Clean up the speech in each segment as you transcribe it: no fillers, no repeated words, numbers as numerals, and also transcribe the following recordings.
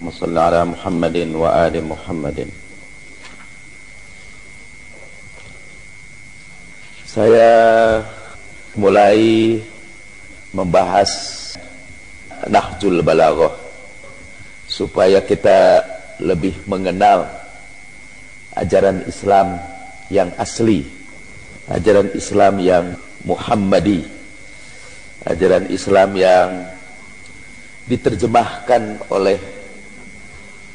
Wassallallahu ala Muhammadin wa ali Muhammadin. Saya mulai membahas Nahjul Balaghah supaya kita lebih mengenal ajaran Islam yang asli, ajaran Islam yang Muhammadi, ajaran Islam yang diterjemahkan oleh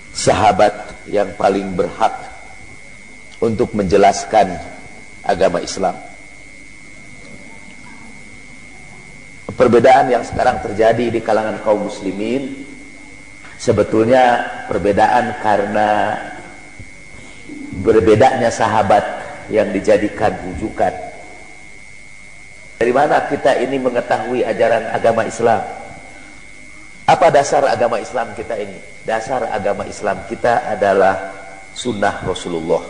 sahabat yang paling berhak untuk menjelaskan agama Islam. Perbedaan yang sekarang terjadi di kalangan kaum muslimin sebetulnya perbedaan karena berbedanya sahabat yang dijadikan rujukan. Dari mana kita ini mengetahui ajaran agama Islam? Apa dasar agama Islam kita ini? Dasar agama Islam kita adalah sunnah Rasulullah,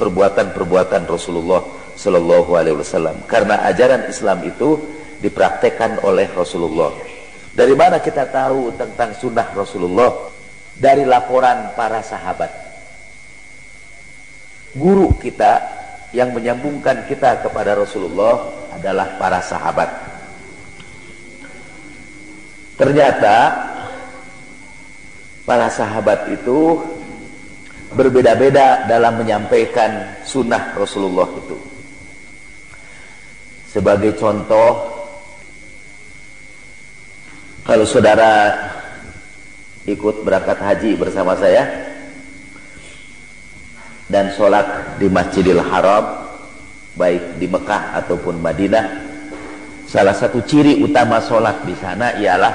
perbuatan-perbuatan Rasulullah Sallallahu Alaihi Wasallam. Karena ajaran Islam itu dipraktekkan oleh Rasulullah. Dari mana kita tahu tentang sunnah Rasulullah? Dari laporan para sahabat. Guru kita yang menyambungkan kita kepada Rasulullah adalah para sahabat. Ternyata para sahabat itu berbeda-beda dalam menyampaikan sunnah Rasulullah itu. Sebagai contoh, kalau saudara ikut berangkat haji bersama saya dan sholat di Masjidil Haram, baik di Mekah ataupun Madinah, salah satu ciri utama sholat di sana ialah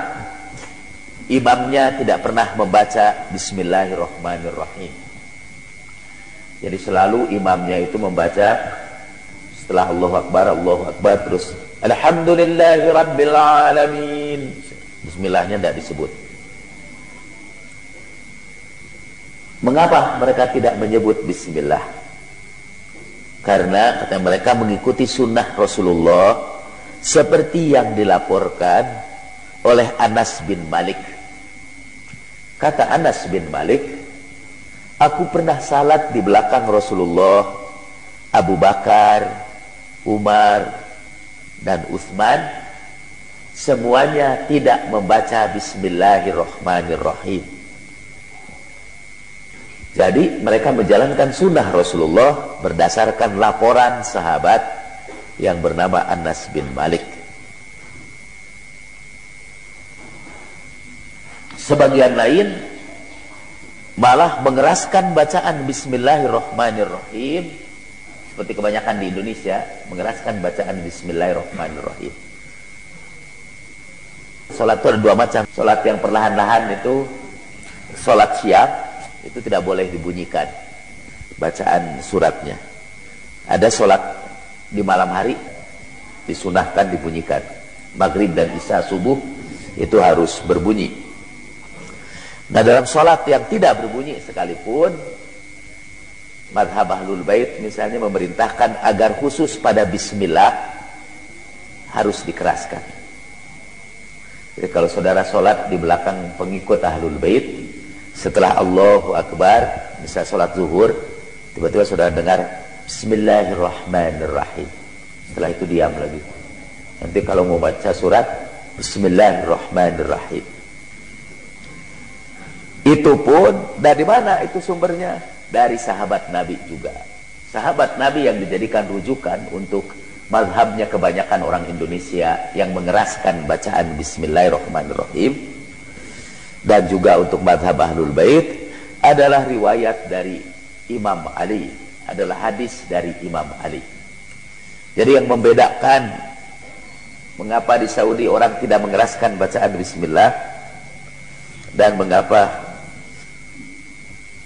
imamnya tidak pernah membaca Bismillahirrahmanirrahim. Jadi selalu imamnya itu membaca setelah Allahu Akbar terus Alhamdulillahirabbil alamin. Bismillahnya tidak disebut. Mengapa mereka tidak menyebut Bismillah? Karena kata mereka mengikuti sunnah Rasulullah seperti yang dilaporkan oleh Anas bin Malik. Kata Anas bin Malik, aku pernah salat di belakang Rasulullah, Abu Bakar, Umar, dan Utsman, semuanya tidak membaca Bismillahirrahmanirrahim. Jadi mereka menjalankan sunnah Rasulullah berdasarkan laporan sahabat yang bernama Anas bin Malik. Sebagian lain malah mengeraskan bacaan Bismillahirrahmanirrahim, seperti kebanyakan di Indonesia mengeraskan bacaan Bismillahirrahmanirrahim. Salat itu ada dua macam. Salat yang perlahan-lahan itu salat siang, itu tidak boleh dibunyikan bacaan suratnya. Ada salat di malam hari disunahkan dibunyikan. Maghrib dan isya subuh itu harus berbunyi. Nah, dalam sholat yang tidak berbunyi sekalipun, madhab Ahlul Bait misalnya memerintahkan agar khusus pada Bismillah harus dikeraskan. Jadi kalau saudara sholat di belakang pengikut Ahlul Bait, setelah Allahu Akbar, misalnya sholat zuhur, tiba-tiba saudara dengar Bismillahirrahmanirrahim, setelah itu diam lagi. Nanti kalau mau baca surat, Bismillahirrahmanirrahim. Itu pun dari mana itu sumbernya? Dari sahabat Nabi juga. Sahabat Nabi yang dijadikan rujukan untuk mazhabnya kebanyakan orang Indonesia yang mengeraskan bacaan Bismillahirrahmanirrahim, dan juga untuk mazhab Ahlul Bait adalah riwayat dari Imam Ali, adalah hadis dari Imam Ali. Jadi yang membedakan mengapa di Saudi orang tidak mengeraskan bacaan Bismillah dan mengapa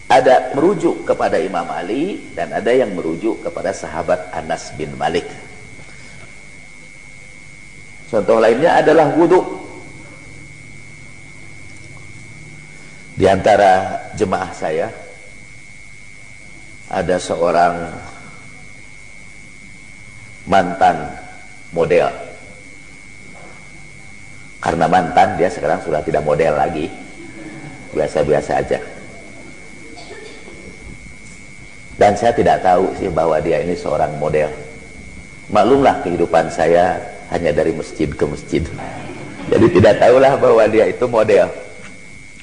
ada merujuk kepada Imam Ali dan ada yang merujuk kepada sahabat Anas bin Malik. Contoh lainnya adalah wudu. Di antara jemaah saya ada seorang mantan model. Karena mantan, dia sekarang sudah tidak model lagi. biasa-biasa aja. Dan saya tidak tahu sih bahwa dia ini seorang model. Maklumlah kehidupan saya hanya dari masjid ke masjid. Jadi tidak tahulah bahwa dia itu model.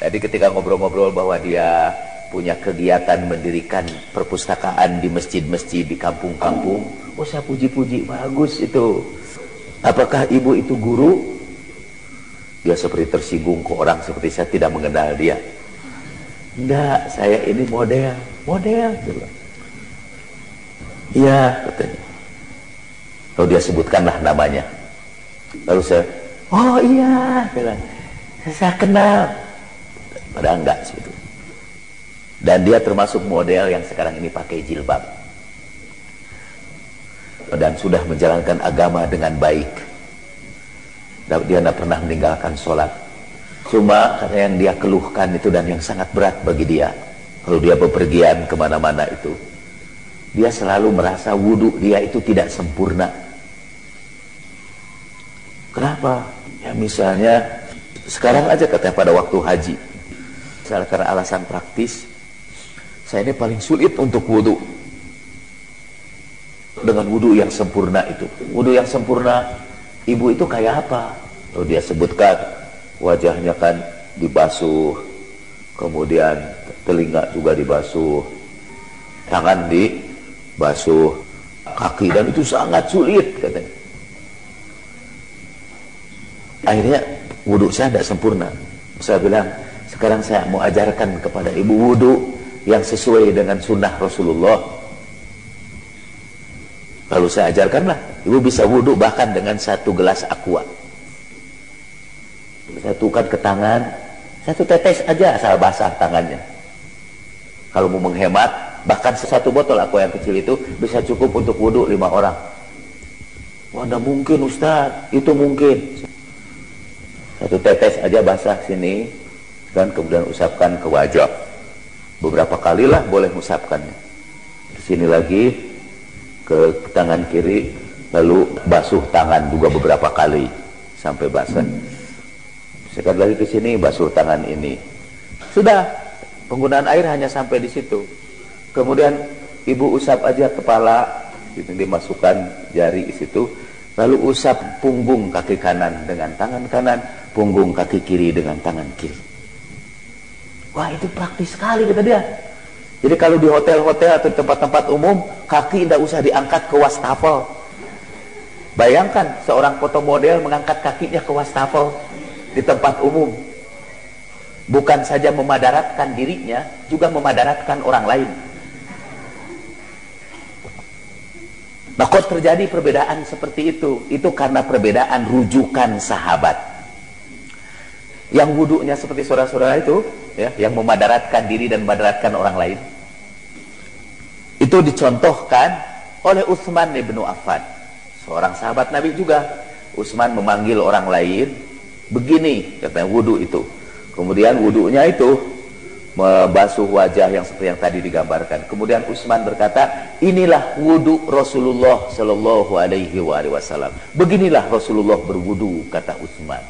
Tadi ketika ngobrol-ngobrol bahwa dia punya kegiatan mendirikan perpustakaan di masjid-masjid di kampung-kampung, oh saya puji-puji, bagus itu. Apakah ibu itu guru? Dia seperti tersinggung, kok orang seperti saya tidak mengenal dia. Enggak, saya ini model. Iya, katanya. Lalu dia sebutkanlah namanya. Lalu saya, oh iya, saya kenal. Padahal enggak sebetulnya. Dan dia termasuk model yang sekarang ini pakai jilbab. Dan sudah menjalankan agama dengan baik. Dan dia tidak pernah meninggalkan sholat. Cuma karena yang dia keluhkan itu dan yang sangat berat bagi dia. Kalau dia bepergian kemana-mana itu, dia selalu merasa wudhu dia itu tidak sempurna. Kenapa? Ya misalnya, sekarang aja katanya pada waktu haji. Karena alasan praktis, saya ini paling sulit untuk wudhu. Dengan wudhu yang sempurna itu. Wudhu yang sempurna, ibu itu kayak apa? Lalu dia sebutkan, wajahnya kan dibasuh, kemudian telinga juga dibasuh, tangan dibasuh, kaki, dan itu sangat sulit katanya. Akhirnya wudhu saya tidak sempurna. Saya bilang, sekarang saya mau ajarkan kepada ibu wudhu yang sesuai dengan sunnah Rasulullah. Lalu saya ajarkanlah, ibu bisa wudhu bahkan dengan 1 gelas aqua. Saya tukan ke tangan, 1 tetes aja asal basah tangannya. Kalau mau menghemat, bahkan 1 botol aqua yang kecil itu bisa cukup untuk wudhu 5 orang. Wah, tidak mungkin Ustaz, itu mungkin. 1 tetes aja basah sini, dan kemudian usapkan ke wajah. Beberapa kalilah boleh usapkannya. Sini lagi ke tangan kiri, lalu basuh tangan juga beberapa kali sampai basah. Sekali lagi ke sini basuh tangan ini. Sudah, penggunaan air hanya sampai di situ. Kemudian ibu usap aja kepala, itu dimasukkan jari di situ. Lalu usap punggung kaki kanan dengan tangan kanan, punggung kaki kiri dengan tangan kiri. Wah, itu praktis sekali kata dia. Jadi kalau di hotel-hotel atau tempat-tempat umum, kaki tidak usah diangkat ke wastafel. Bayangkan seorang foto model mengangkat kakinya ke wastafel di tempat umum. Bukan saja memadaratkan dirinya, juga memadaratkan orang lain. Nah, kok terjadi perbedaan seperti itu? Itu karena perbedaan rujukan sahabat. Yang wudhunya seperti saudara-saudara itu, ya, yang memadaratkan diri dan memadaratkan orang lain, itu dicontohkan oleh Utsman bin Affan, seorang sahabat Nabi juga. Utsman memanggil orang lain, begini katanya wudhu itu. Kemudian wudhunya itu membasuh wajah yang seperti yang tadi digambarkan. Kemudian Utsman berkata, inilah wudhu Rasulullah Shallallahu Alaihi Wasallam. Beginilah Rasulullah berwudhu, kata Utsman.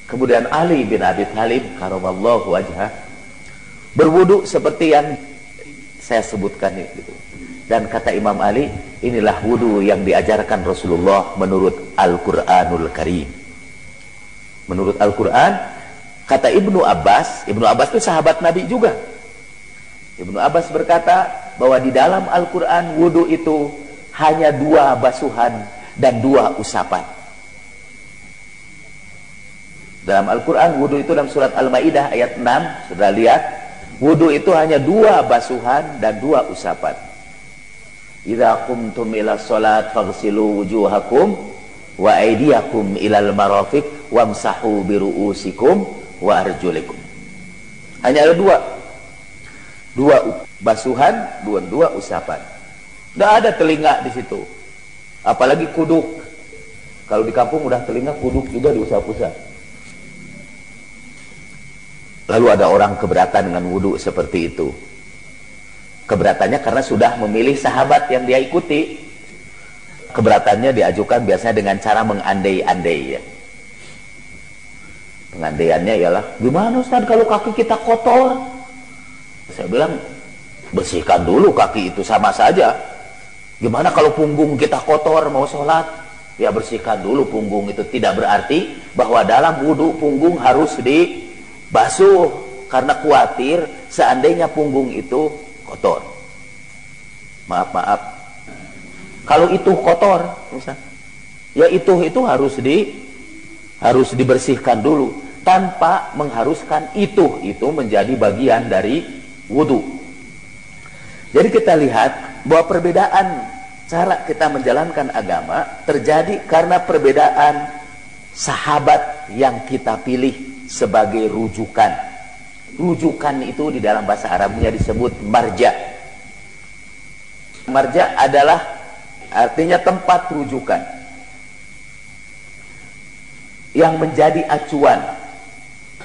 Kemudian Ali bin Abi Thalib karamallahu wajhah berwudu seperti yang saya sebutkan itu. Dan kata Imam Ali, inilah wudu yang diajarkan Rasulullah menurut Al-Qur'anul Karim. Menurut Al-Qur'an, kata Ibnu Abbas itu sahabat Nabi juga. Ibnu Abbas berkata bahwa di dalam Al-Qur'an wudu itu hanya 2 basuhan dan 2 usapan. Dalam Al-Quran, wudhu itu dalam surat Al-Ma'idah ayat 6, sudah lihat, wudhu itu hanya 2 basuhan dan 2 usapan. Idza qumtum ila sholat faghsilu wujuhakum wa aydiyakum ilal marafiq wamsahu biru'usikum wa arjulikum. Hanya ada 2 basuhan, 2 usapan. Tidak ada telinga di situ. Apalagi kuduk. Kalau di kampung udah telinga, kuduk juga diusap-usap. Lalu ada orang keberatan dengan wudhu seperti itu. Keberatannya karena sudah memilih sahabat yang dia ikuti. Keberatannya diajukan biasanya dengan cara mengandai-andai, ya. Pengandaiannya ialah, gimana Ustaz kalau kaki kita kotor? Saya bilang, bersihkan dulu kaki itu sama saja. Gimana kalau punggung kita kotor mau sholat? Ya bersihkan dulu punggung itu. Tidak berarti bahwa dalam wudhu punggung harus dibasuh, karena khawatir seandainya punggung itu kotor. Maaf, kalau itu kotor, ya itu harus dibersihkan dulu, tanpa mengharuskan itu menjadi bagian dari wudhu. Jadi kita lihat bahwa perbedaan cara kita menjalankan agama terjadi karena perbedaan sahabat yang kita pilih sebagai rujukan. Rujukan itu di dalam bahasa Arabnya disebut marja. Marja adalah artinya tempat rujukan yang menjadi acuan.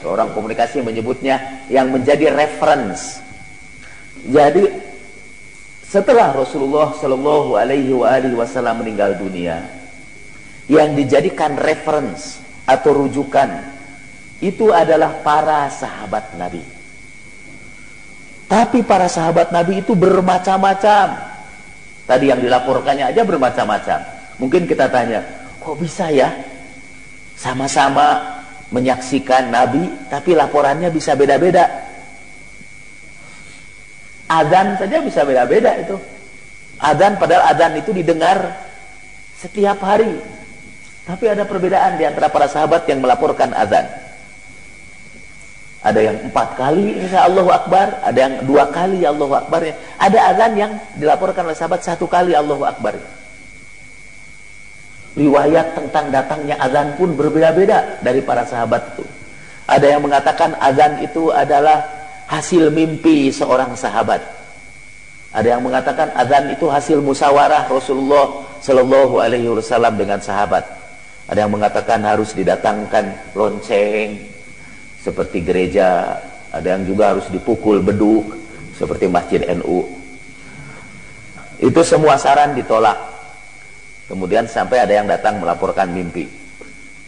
Orang komunikasi menyebutnya yang menjadi reference. Jadi setelah Rasulullah Shallallahu Alaihi Wasallam meninggal dunia, yang dijadikan reference atau rujukan itu adalah para sahabat Nabi. Tapi para sahabat Nabi itu bermacam-macam. Tadi yang dilaporkannya aja bermacam-macam. Mungkin kita tanya, kok bisa ya sama-sama menyaksikan Nabi tapi laporannya bisa beda-beda? Adzan saja bisa beda-beda itu. Adzan, padahal adzan itu didengar setiap hari. Tapi ada perbedaan di antara para sahabat yang melaporkan adzan. Ada yang 4 kali insya Allahu Akbar, ada yang 2 kali Allahu Akbar. Ada azan yang dilaporkan oleh sahabat 1 kali Allahu Akbar. Riwayat tentang datangnya azan pun berbeda-beda dari para sahabat itu. Ada yang mengatakan azan itu adalah hasil mimpi seorang sahabat. Ada yang mengatakan azan itu hasil musyawarah Rasulullah Shallallahu Alaihi Wasallam dengan sahabat. Ada yang mengatakan harus didatangkan lonceng seperti gereja, ada yang juga harus dipukul beduk seperti Masjid NU. Itu semua saran ditolak. Kemudian sampai ada yang datang melaporkan mimpi.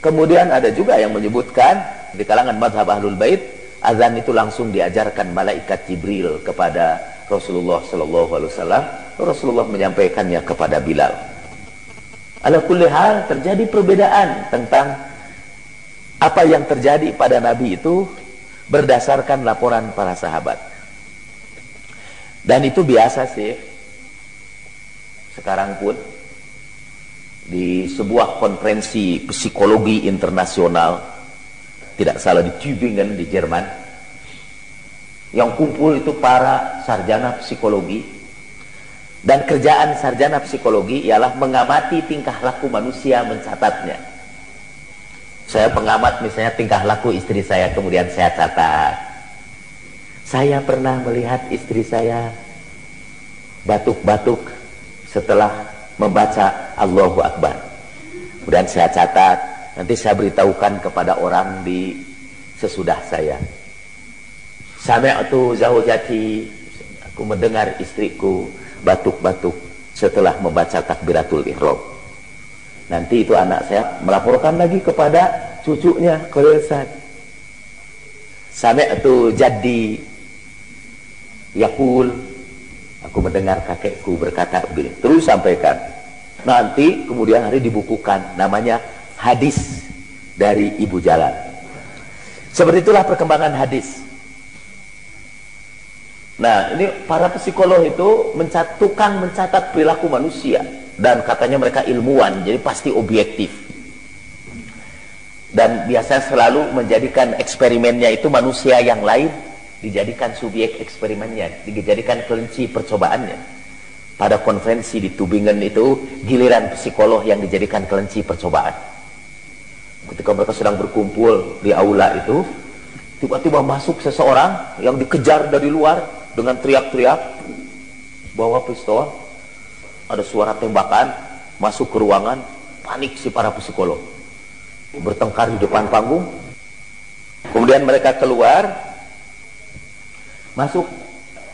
Kemudian ada juga yang menyebutkan di kalangan mazhab Ahlul Bait, azan itu langsung diajarkan malaikat Jibril kepada Rasulullah Sallallahu Alaihi Wasallam. Rasulullah menyampaikannya kepada Bilal. Ala kulli hal terjadi perbedaan tentang apa yang terjadi pada Nabi itu berdasarkan laporan para sahabat. Dan itu biasa sih. Sekarang pun di sebuah konferensi psikologi internasional, tidak salah di Tübingen di Jerman, yang kumpul itu para sarjana psikologi. Dan kerjaan sarjana psikologi ialah mengamati tingkah laku manusia, mencatatnya. Saya pengamat misalnya tingkah laku istri saya, kemudian saya catat. Saya pernah melihat istri saya batuk-batuk setelah membaca Allahu Akbar. Kemudian saya catat, nanti saya beritahukan kepada orang di sesudah saya. Sami'tu zaujati, aku mendengar istriku batuk-batuk setelah membaca takbiratul ihram. Nanti itu anak saya melaporkan lagi kepada cucunya, Khalilsat. Sami'tu jaddi yaqul, aku mendengar kakekku berkata begini. Terus sampaikan. Nanti kemudian hari dibukukan, namanya hadis dari ibu jalan. Seperti itulah perkembangan hadis. Nah, ini para psikolog itu tukang mencatat perilaku manusia. Dan katanya mereka ilmuwan, jadi pasti objektif. Dan biasa selalu menjadikan eksperimennya itu manusia yang lain dijadikan subjek eksperimennya, dijadikan kelinci percobaannya. Pada konferensi di Tübingen itu giliran psikolog yang dijadikan kelinci percobaan. Ketika mereka sedang berkumpul di aula itu, tiba-tiba masuk seseorang yang dikejar dari luar dengan teriak-teriak, bawa pistol. Ada suara tembakan, masuk ke ruangan, panik si para psikolog, bertengkar di depan panggung. Kemudian mereka keluar, masuk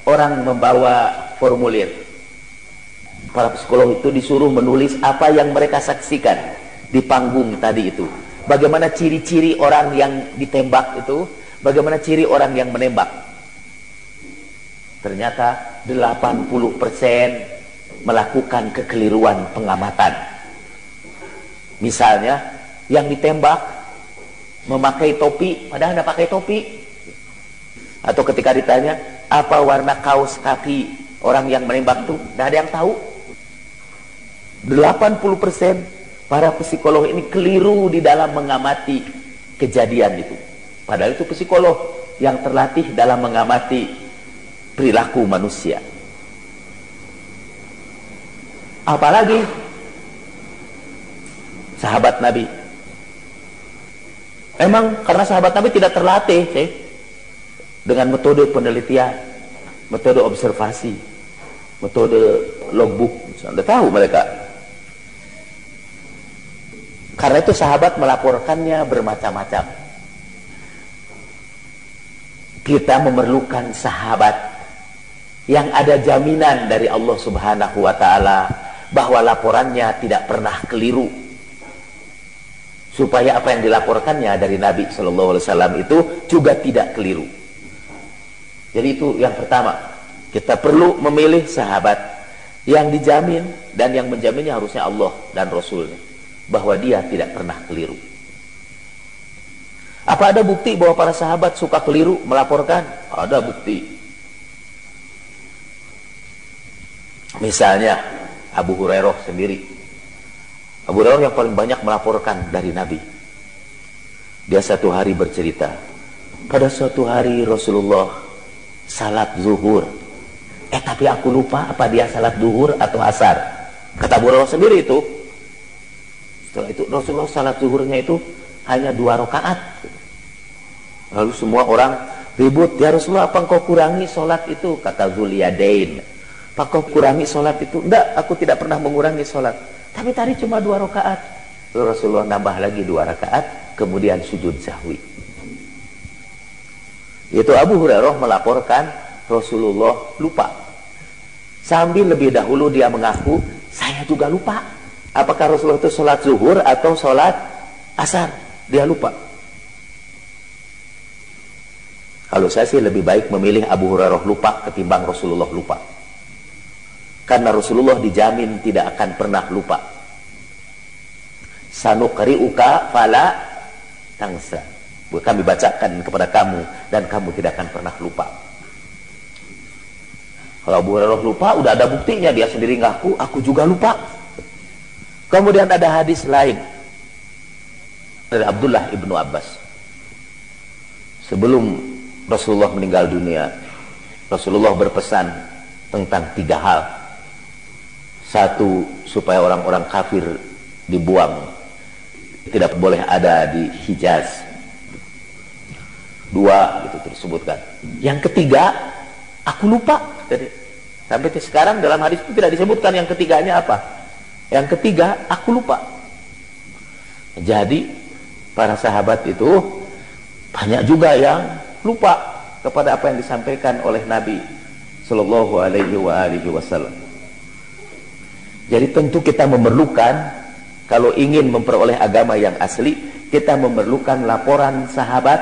orang membawa formulir. Para psikolog itu disuruh menulis apa yang mereka saksikan di panggung tadi itu. Bagaimana ciri-ciri orang yang ditembak itu, bagaimana ciri orang yang menembak. Ternyata 80% melakukan kekeliruan pengamatan. Misalnya yang ditembak memakai topi padahal tidak pakai topi. Atau ketika ditanya apa warna kaos kaki orang yang menembak itu, tidak ada yang tahu. 80% para psikolog ini keliru di dalam mengamati kejadian itu. Padahal itu psikolog yang terlatih dalam mengamati perilaku manusia. Apalagi sahabat Nabi. Emang karena sahabat Nabi tidak terlatih dengan metode penelitian, metode observasi, metode logbook. Anda tahu mereka. Karena itu sahabat melaporkannya bermacam-macam. Kita memerlukan sahabat yang ada jaminan dari Allah Subhanahu wa ta'ala bahwa laporannya tidak pernah keliru, supaya apa yang dilaporkannya dari Nabi Shallallahu Alaihi Wasallam itu juga tidak keliru. Jadi itu yang pertama, kita perlu memilih sahabat yang dijamin, dan yang menjaminnya harusnya Allah dan Rasulnya, bahwa dia tidak pernah keliru. Apa ada bukti bahwa para sahabat suka keliru melaporkan? Ada bukti. Misalnya Abu Hurairah sendiri. Abu Hurairah yang paling banyak melaporkan dari Nabi. Dia satu hari bercerita, pada suatu hari Rasulullah salat zuhur. Tapi aku lupa apa dia salat zuhur atau asar. Kata Abu Hurairah sendiri itu. Setelah itu Rasulullah salat zuhurnya itu hanya 2 rakaat. Lalu semua orang ribut, ya Rasulullah, apa engkau kurangi sholat itu? Kata Dzuliyadain, apa kau kurangi sholat itu? Enggak, aku tidak pernah mengurangi sholat, tapi tadi cuma 2 rakaat. Lalu Rasulullah nambah lagi 2 rakaat, kemudian sujud sahwi. Itu Abu Hurairah melaporkan Rasulullah lupa. Sambil lebih dahulu dia mengaku, saya juga lupa. Apakah Rasulullah itu sholat zuhur atau sholat asar? Dia lupa. Kalau saya sih lebih baik memilih Abu Hurairah lupa ketimbang Rasulullah lupa. Karena Rasulullah dijamin tidak akan pernah lupa. Sanuqri'uka fala tansa. Kami bacakan kepada kamu dan kamu tidak akan pernah lupa. Kalau Abu Hurairah lupa, udah ada buktinya, dia sendiri ngaku, aku juga lupa. Kemudian ada hadis lain dari Abdullah ibnu Abbas. Sebelum Rasulullah meninggal dunia, Rasulullah berpesan tentang 3 hal. 1, supaya orang-orang kafir dibuang, tidak boleh ada di Hijaz. 2, itu tersebutkan. Yang ketiga, aku lupa. Jadi, sampai sekarang dalam hadis itu tidak disebutkan yang ketiganya apa. Yang ketiga, aku lupa. Jadi para sahabat itu banyak juga yang lupa kepada apa yang disampaikan oleh Nabi Sallallahu Alaihi Wasallam. Jadi tentu kita memerlukan, kalau ingin memperoleh agama yang asli, kita memerlukan laporan sahabat,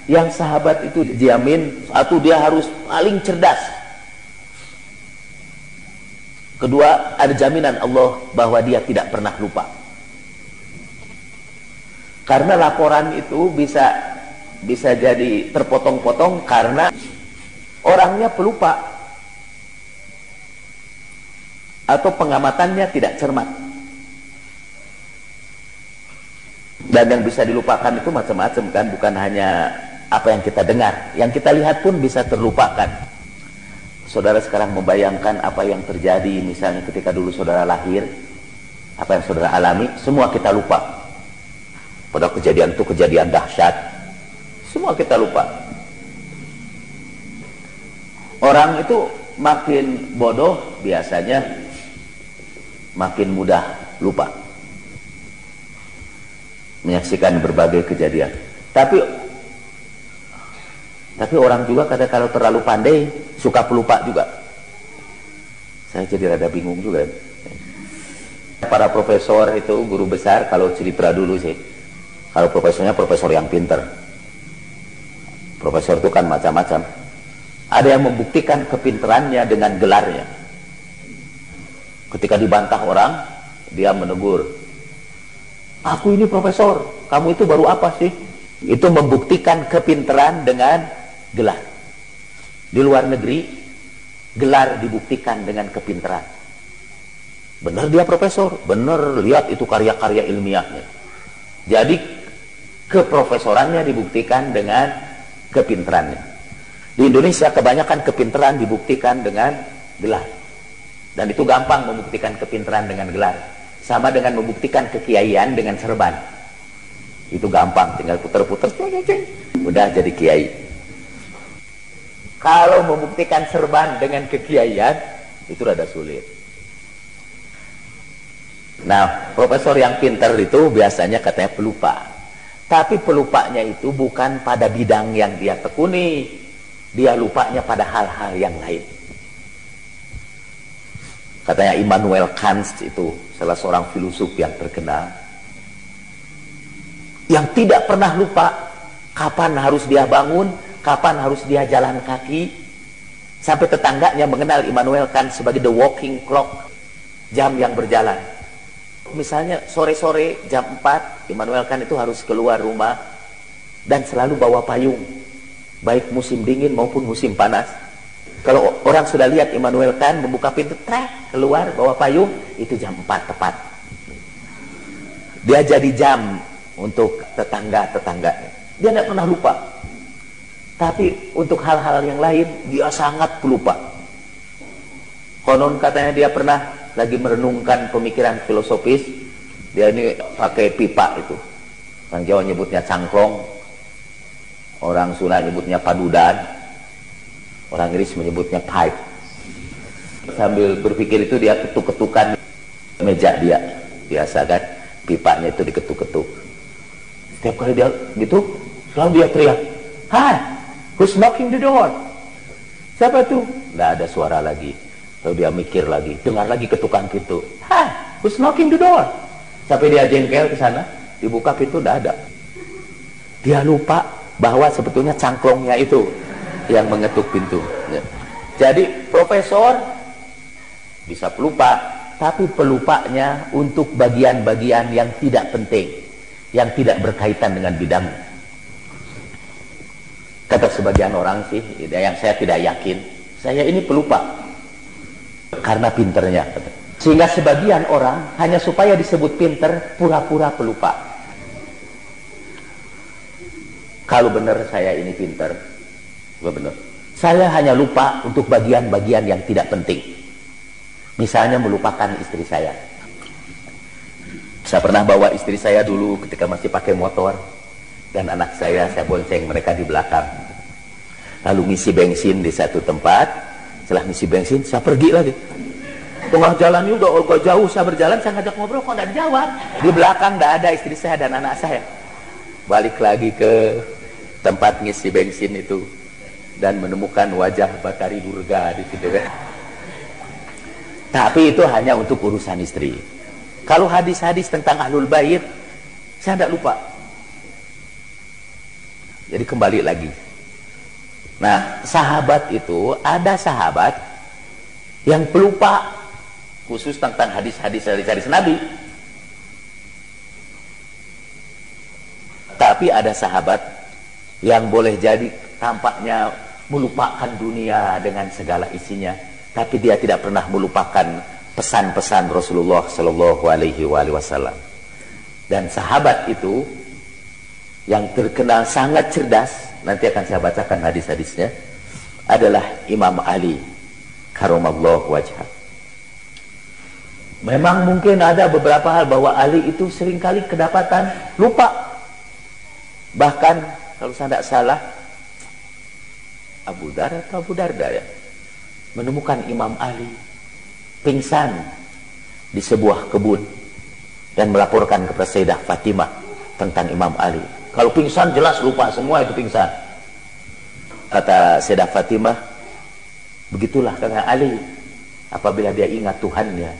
yang sahabat itu dijamin, satu, dia harus paling cerdas. Kedua, ada jaminan Allah bahwa dia tidak pernah lupa. Karena laporan itu bisa jadi terpotong-potong karena orangnya pelupa atau pengamatannya tidak cermat. Dan yang bisa dilupakan itu macam-macam kan, bukan hanya apa yang kita dengar, yang kita lihat pun bisa terlupakan. Saudara sekarang membayangkan apa yang terjadi misalnya ketika dulu saudara lahir, apa yang saudara alami, semua kita lupa. Pada kejadian itu kejadian dahsyat, semua kita lupa. Orang itu makin bodoh biasanya makin mudah lupa menyaksikan berbagai kejadian. Tapi orang juga kadang kalau terlalu pandai suka pelupa juga. Saya jadi rada bingung juga. Para profesor itu, guru besar, kalau cerita dulu sih, Kalau profesornya profesor yang pinter. Profesor itu kan macam-macam. Ada yang membuktikan kepinterannya dengan gelarnya. Ketika dibantah orang, dia menegur, aku ini profesor, kamu itu baru apa sih? Itu membuktikan kepinteran dengan gelar. Di luar negeri, gelar dibuktikan dengan kepinteran. Benar dia profesor, benar, lihat itu karya-karya ilmiahnya. Jadi keprofesorannya dibuktikan dengan kepinterannya. Di Indonesia kebanyakan kepinteran dibuktikan dengan gelar. Dan itu gampang membuktikan kepinteran dengan gelar. Sama dengan membuktikan kekiaian dengan serban. Itu gampang, tinggal puter-puter, udah jadi kiai. Kalau membuktikan serban dengan kekiaian, itu rada sulit. Nah, profesor yang pintar itu biasanya katanya pelupa. Tapi pelupanya itu bukan pada bidang yang dia tekuni. Dia lupanya pada hal-hal yang lain. Katanya Immanuel Kant itu salah seorang filosof yang terkenal, yang tidak pernah lupa kapan harus dia bangun, kapan harus dia jalan kaki. Sampai tetangganya mengenal Immanuel Kant sebagai the walking clock, jam yang berjalan. Misalnya sore-sore jam 4, Immanuel Kant itu harus keluar rumah dan selalu bawa payung, baik musim dingin maupun musim panas. Kalau orang sudah lihat Immanuel Kant membuka pintu, keluar bawa payung, itu jam 4 tepat. Dia jadi jam untuk tetangga-tetangganya. Dia tidak pernah lupa. Tapi untuk hal-hal yang lain, dia sangat pelupa. Konon katanya dia pernah lagi merenungkan pemikiran filosofis. Dia ini pakai pipa itu. Orang Jawa nyebutnya cangklong. Orang Sunda nyebutnya padudan. Orang Inggris menyebutnya pipe. Sambil berpikir itu dia ketuk-ketukan meja dia. Biasa kan, pipanya itu diketuk-ketuk. Setiap kali dia gitu, selalu dia teriak, "Hi, who's knocking the door?" Siapa tuh? Nggak ada suara lagi. Lalu dia mikir lagi, dengar lagi ketukan pintu. "Hi, who's knocking the door?" Sampai dia jengkel ke sana, dibuka pintu, nggak ada. Dia lupa bahwa sebetulnya cangklongnya itu yang mengetuk pintu. Jadi profesor bisa pelupa, tapi pelupanya untuk bagian-bagian yang tidak penting, yang tidak berkaitan dengan bidang. Kata sebagian orang sih, yang saya tidak yakin, saya ini pelupa karena pinternya. Sehingga sebagian orang hanya supaya disebut pinter, pura-pura pelupa. Kalau benar saya ini pinter, benar. Saya hanya lupa untuk bagian-bagian yang tidak penting. Misalnya melupakan istri saya. Saya pernah bawa istri saya dulu ketika masih pakai motor. Dan anak saya bonceng mereka di belakang. Lalu ngisi bensin di satu tempat. Setelah ngisi bensin, saya pergi lagi. Tengah jalan juga, agak jauh saya berjalan, saya ngajak ngobrol, kok tidak dijawab. Di belakang tidak ada istri saya dan anak saya. Balik lagi ke tempat ngisi bensin itu. Dan menemukan wajah Batari Durga di situ kan. Tapi itu hanya untuk urusan istri. Kalau hadis-hadis tentang Ahlul Bait, saya tidak lupa. Jadi kembali lagi. Nah, sahabat itu, ada sahabat yang pelupa khusus tentang hadis-hadis Nabi. Tapi ada sahabat yang boleh jadi tampaknya melupakan dunia dengan segala isinya, tapi dia tidak pernah melupakan pesan-pesan Rasulullah Shallallahu Alaihi Wasallam. Dan sahabat itu yang terkenal sangat cerdas, nanti akan saya bacakan hadis-hadisnya, adalah Imam Ali karamallahu wajhah. Memang mungkin ada beberapa hal bahwa Ali itu seringkali kedapatan lupa. Bahkan kalau saya tidak salah, Abu Darda ya, menemukan Imam Ali pingsan di sebuah kebun dan melaporkan kepada Sayyidah Fatimah tentang Imam Ali. Kalau pingsan jelas lupa semua itu pingsan. Kata Sayyidah Fatimah, begitulah karena Ali apabila dia ingat Tuhannya,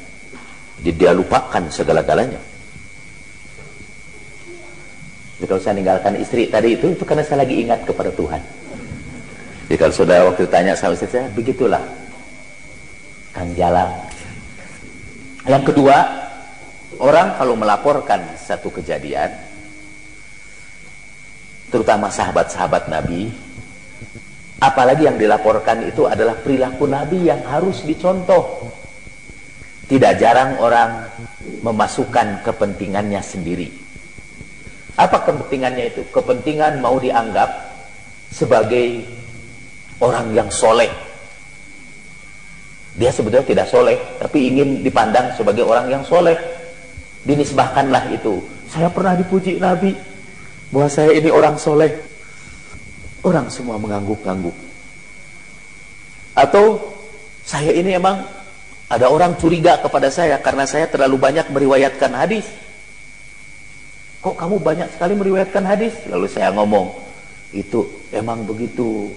dia lupakan segala-galanya. Jadi kalau saya meninggalkan istri tadi itu karena saya lagi ingat kepada Tuhan. Jadi kalau saudara waktu tanya sama istri saya, begitulah Kang Jalang. Yang kedua, orang kalau melaporkan satu kejadian, terutama sahabat-sahabat Nabi, apalagi yang dilaporkan itu adalah perilaku Nabi yang harus dicontoh. Tidak jarang orang memasukkan kepentingannya sendiri. Apa kepentingannya itu? Kepentingan mau dianggap sebagai orang yang soleh. Dia sebetulnya tidak soleh, tapi ingin dipandang sebagai orang yang soleh. Dinisbahkanlah itu. Saya pernah dipuji Nabi bahwa saya ini orang soleh. Orang semua mengangguk-angguk. Atau saya ini emang ada orang curiga kepada saya karena saya terlalu banyak meriwayatkan hadis. Kok kamu banyak sekali meriwayatkan hadis? Lalu saya ngomong, itu emang begitu.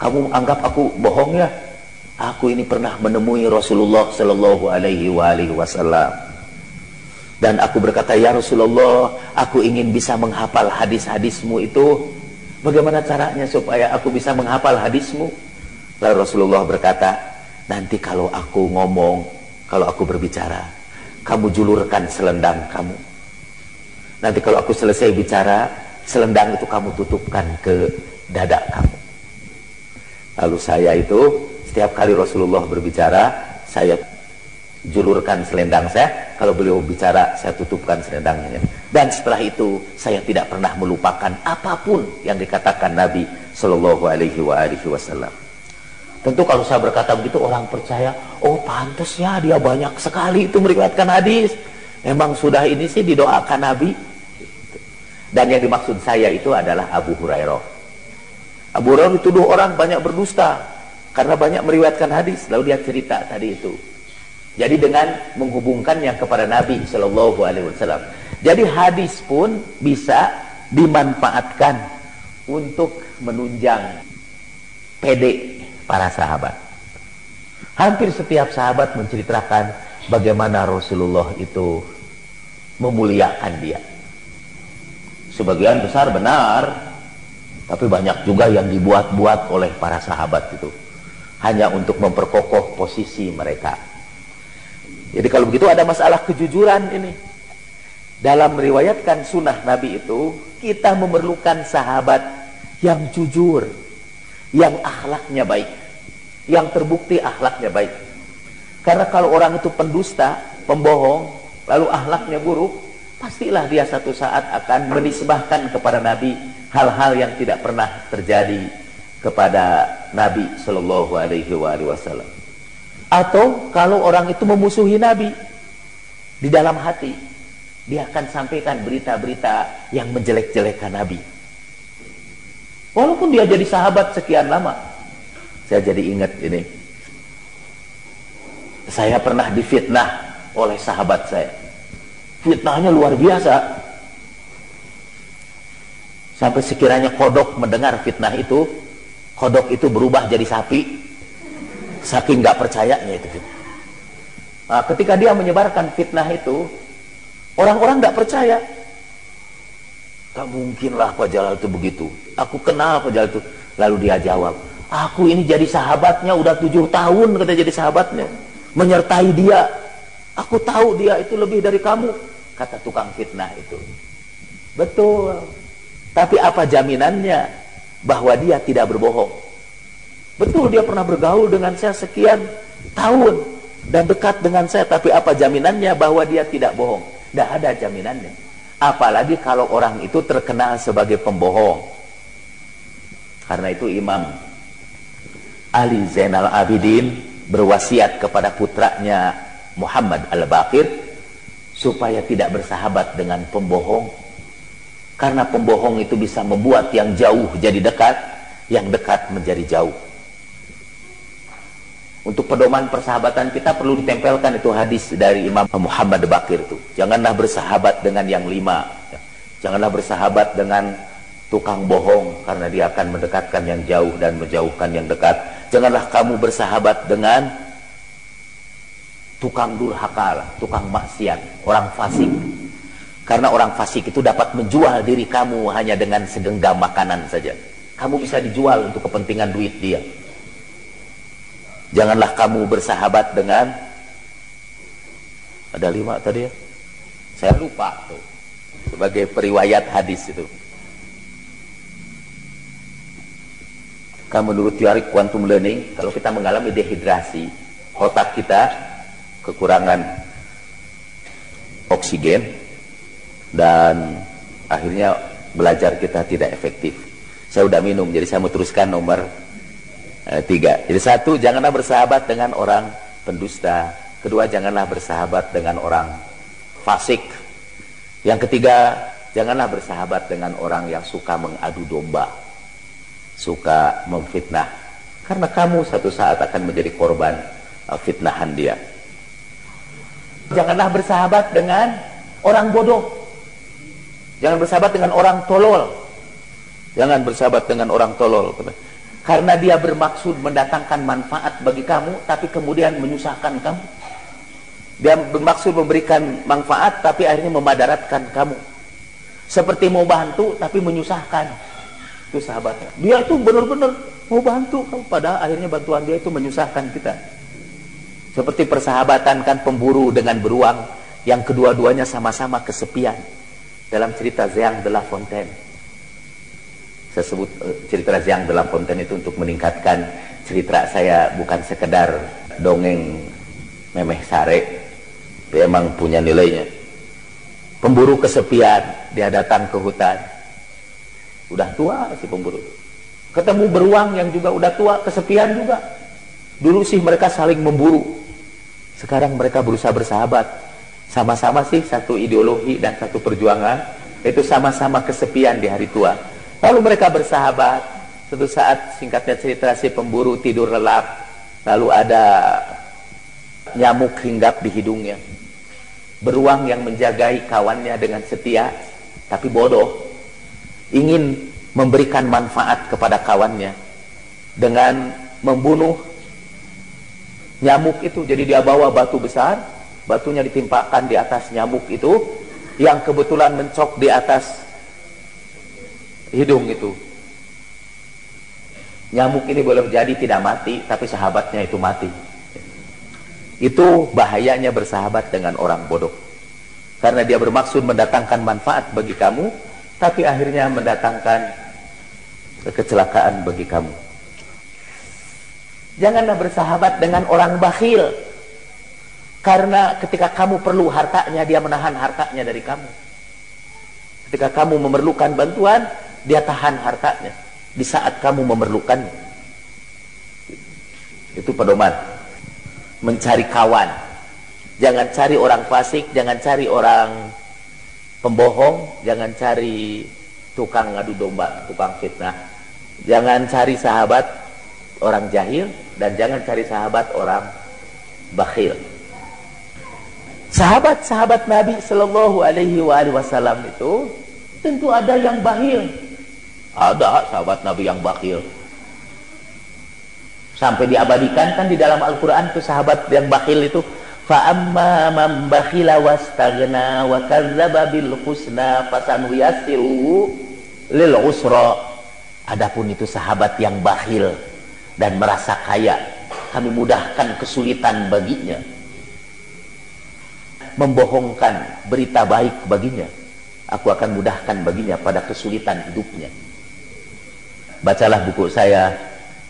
Kamu anggap aku bohong ya? Aku ini pernah menemui Rasulullah Shallallahu Alaihi Wasallam. Dan aku berkata, ya Rasulullah, aku ingin bisa menghafal hadis-hadismu itu. Bagaimana caranya supaya aku bisa menghafal hadismu? Lalu Rasulullah berkata, nanti kalau aku ngomong, kalau aku berbicara, kamu julurkan selendang kamu. Nanti kalau aku selesai bicara, selendang itu kamu tutupkan ke dada kamu. Lalu saya itu, setiap kali Rasulullah berbicara, saya julurkan selendang saya. Kalau beliau bicara, saya tutupkan selendangnya. Dan setelah itu, saya tidak pernah melupakan apapun yang dikatakan Nabi Shallallahu Alaihi Wasallam. Tentu kalau saya berkata begitu, orang percaya, oh pantas ya dia banyak sekali itu meriwayatkan hadis. Memang sudah ini sih didoakan Nabi. Dan yang dimaksud saya itu adalah Abu Hurairah. Abu Hurairah dituduh orang banyak berdusta karena banyak meriwayatkan hadis. Lalu dia cerita tadi itu. Jadi dengan menghubungkannya kepada Nabi Shallallahu Alaihi Wasallam. Jadi hadis pun bisa dimanfaatkan untuk menunjang pede para sahabat. Hampir setiap sahabat menceritakan bagaimana Rasulullah itu memuliakan dia. Sebagian besar benar, tapi banyak juga yang dibuat-buat oleh para sahabat itu. Hanya untuk memperkokoh posisi mereka. Jadi kalau begitu ada masalah kejujuran ini. Dalam meriwayatkan sunnah Nabi itu, kita memerlukan sahabat yang jujur, yang akhlaknya baik, yang terbukti akhlaknya baik. Karena kalau orang itu pendusta, pembohong, lalu akhlaknya buruk, pastilah dia satu saat akan menisbahkan kepada Nabi hal-hal yang tidak pernah terjadi kepada Nabi Shallallahu Alaihi Wasallam. Atau kalau orang itu memusuhi Nabi di dalam hati, dia akan sampaikan berita-berita yang menjelek-jelekan Nabi. Walaupun dia jadi sahabat sekian lama. Saya jadi ingat ini. Saya pernah difitnah oleh sahabat saya. Fitnahnya luar biasa. Sampai sekiranya kodok mendengar fitnah itu, kodok itu berubah jadi sapi. Saking gak percayanya itu. Nah, ketika dia menyebarkan fitnah itu, orang-orang gak percaya. Tak mungkinlah Pak Jalal itu begitu. Aku kenal Pak Jalal itu. Lalu dia jawab, aku ini jadi sahabatnya udah 7 tahun, kata jadi sahabatnya. Menyertai dia. Aku tahu dia itu lebih dari kamu, kata tukang fitnah itu. Betul. Tapi apa jaminannya bahwa dia tidak berbohong? Betul, dia pernah bergaul dengan saya sekian tahun dan dekat dengan saya, tapi apa jaminannya bahwa dia tidak bohong? Tidak ada jaminannya. Apalagi kalau orang itu terkenal sebagai pembohong. Karena itu Imam Ali Zainal Abidin berwasiat kepada putranya Muhammad Al-Baqir supaya tidak bersahabat dengan pembohong. Karena pembohong itu bisa membuat yang jauh jadi dekat, yang dekat menjadi jauh. Untuk pedoman persahabatan kita perlu ditempelkan itu hadis dari Imam Muhammad Baqir itu. Janganlah bersahabat dengan yang 5. Janganlah bersahabat dengan tukang bohong, karena dia akan mendekatkan yang jauh dan menjauhkan yang dekat. Janganlah kamu bersahabat dengan tukang durhaka, tukang maksiat, orang fasik. Karena orang fasik itu dapat menjual diri kamu hanya dengan segenggam makanan saja. Kamu bisa dijual untuk kepentingan duit dia. Janganlah kamu bersahabat dengan, ada 5 tadi ya, saya lupa tuh, sebagai periwayat hadis itu. Kamu menurut teori quantum learning, kalau kita mengalami dehidrasi, otak kita kekurangan oksigen, dan akhirnya belajar kita tidak efektif. Saya udah minum, jadi saya mau teruskan nomor 3. Jadi 1, janganlah bersahabat dengan orang pendusta. Kedua, janganlah bersahabat dengan orang fasik. Yang ketiga, janganlah bersahabat dengan orang yang suka mengadu domba, suka memfitnah, karena kamu satu saat akan menjadi korban fitnahan dia. Janganlah bersahabat dengan orang bodoh. Jangan bersahabat dengan orang tolol. Jangan bersahabat dengan orang tolol, karena dia bermaksud mendatangkan manfaat bagi kamu, tapi kemudian menyusahkan kamu. Dia bermaksud memberikan manfaat, tapi akhirnya memadaratkan kamu. Seperti mau bantu, tapi menyusahkan. Itu sahabatnya. Dia itu benar-benar mau bantu kamu, padahal akhirnya bantuan dia itu menyusahkan kita. Seperti persahabatan kan pemburu dengan beruang, yang kedua-duanya sama-sama kesepian. Dalam cerita Jean de La Fontaine, saya sebut cerita Jean de La Fontaine itu untuk meningkatkan cerita saya, bukan sekedar dongeng memeh sare, tapi emang punya nilainya. Pemburu kesepian, dia datang ke hutan, udah tua si pemburu, ketemu beruang yang juga udah tua, kesepian juga. Dulu sih mereka saling memburu, sekarang mereka berusaha bersahabat. Sama-sama sih satu ideologi dan satu perjuangan, itu sama-sama kesepian di hari tua. Lalu mereka bersahabat. Suatu saat, singkatnya cerita, si pemburu tidur lelap, lalu ada nyamuk hinggap di hidungnya. Beruang yang menjagai kawannya dengan setia, tapi bodoh, ingin memberikan manfaat kepada kawannya dengan membunuh nyamuk itu. Jadi dia bawa batu besar, batunya ditimpakan di atas nyamuk itu, yang kebetulan mencok di atas hidung itu. Nyamuk ini boleh jadi tidak mati, tapi sahabatnya itu mati. Itu bahayanya bersahabat dengan orang bodoh, karena dia bermaksud mendatangkan manfaat bagi kamu, tapi akhirnya mendatangkan kecelakaan bagi kamu. Janganlah bersahabat dengan orang bakhil, karena ketika kamu perlu hartanya, dia menahan hartanya dari kamu. Ketika kamu memerlukan bantuan, dia tahan hartanya di saat kamu memerlukannya. Itu pedoman mencari kawan. Jangan cari orang fasik, jangan cari orang pembohong, jangan cari tukang ngadu domba, tukang fitnah. Jangan cari sahabat orang jahil, dan jangan cari sahabat orang bakhil. Sahabat-sahabat Nabi Sallallahu Alaihi Wasallam itu tentu ada yang bakhil, ada sahabat Nabi yang bakhil. Sampai diabadikan kan di dalam Al-Quran tuh sahabat yang bakhil itu, fa amma man bakhila wastaghna wa kadzdzaba bil husna fasanuyassiruhu lil usra. Adapun itu sahabat yang bakhil dan merasa kaya, kami mudahkan kesulitan baginya, membohongkan berita baik baginya, aku akan mudahkan baginya pada kesulitan hidupnya. Bacalah buku saya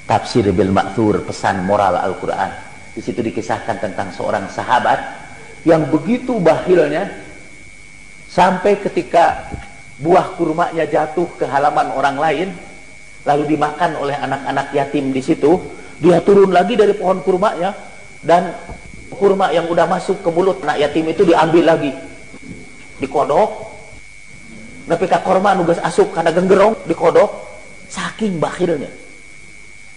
Tafsir bil Ma'thur, pesan moral Al-Quran. Di situ dikisahkan tentang seorang sahabat yang begitu bakhilnya, sampai ketika buah kurmanya jatuh ke halaman orang lain, lalu dimakan oleh anak-anak yatim di situ, dia turun lagi dari pohon kurmanya, dan kurma yang udah masuk ke mulut anak yatim itu diambil lagi, dikodok. Nepi ka korma nugas asup karena genggerong, dikodok. Saking bakhilnya,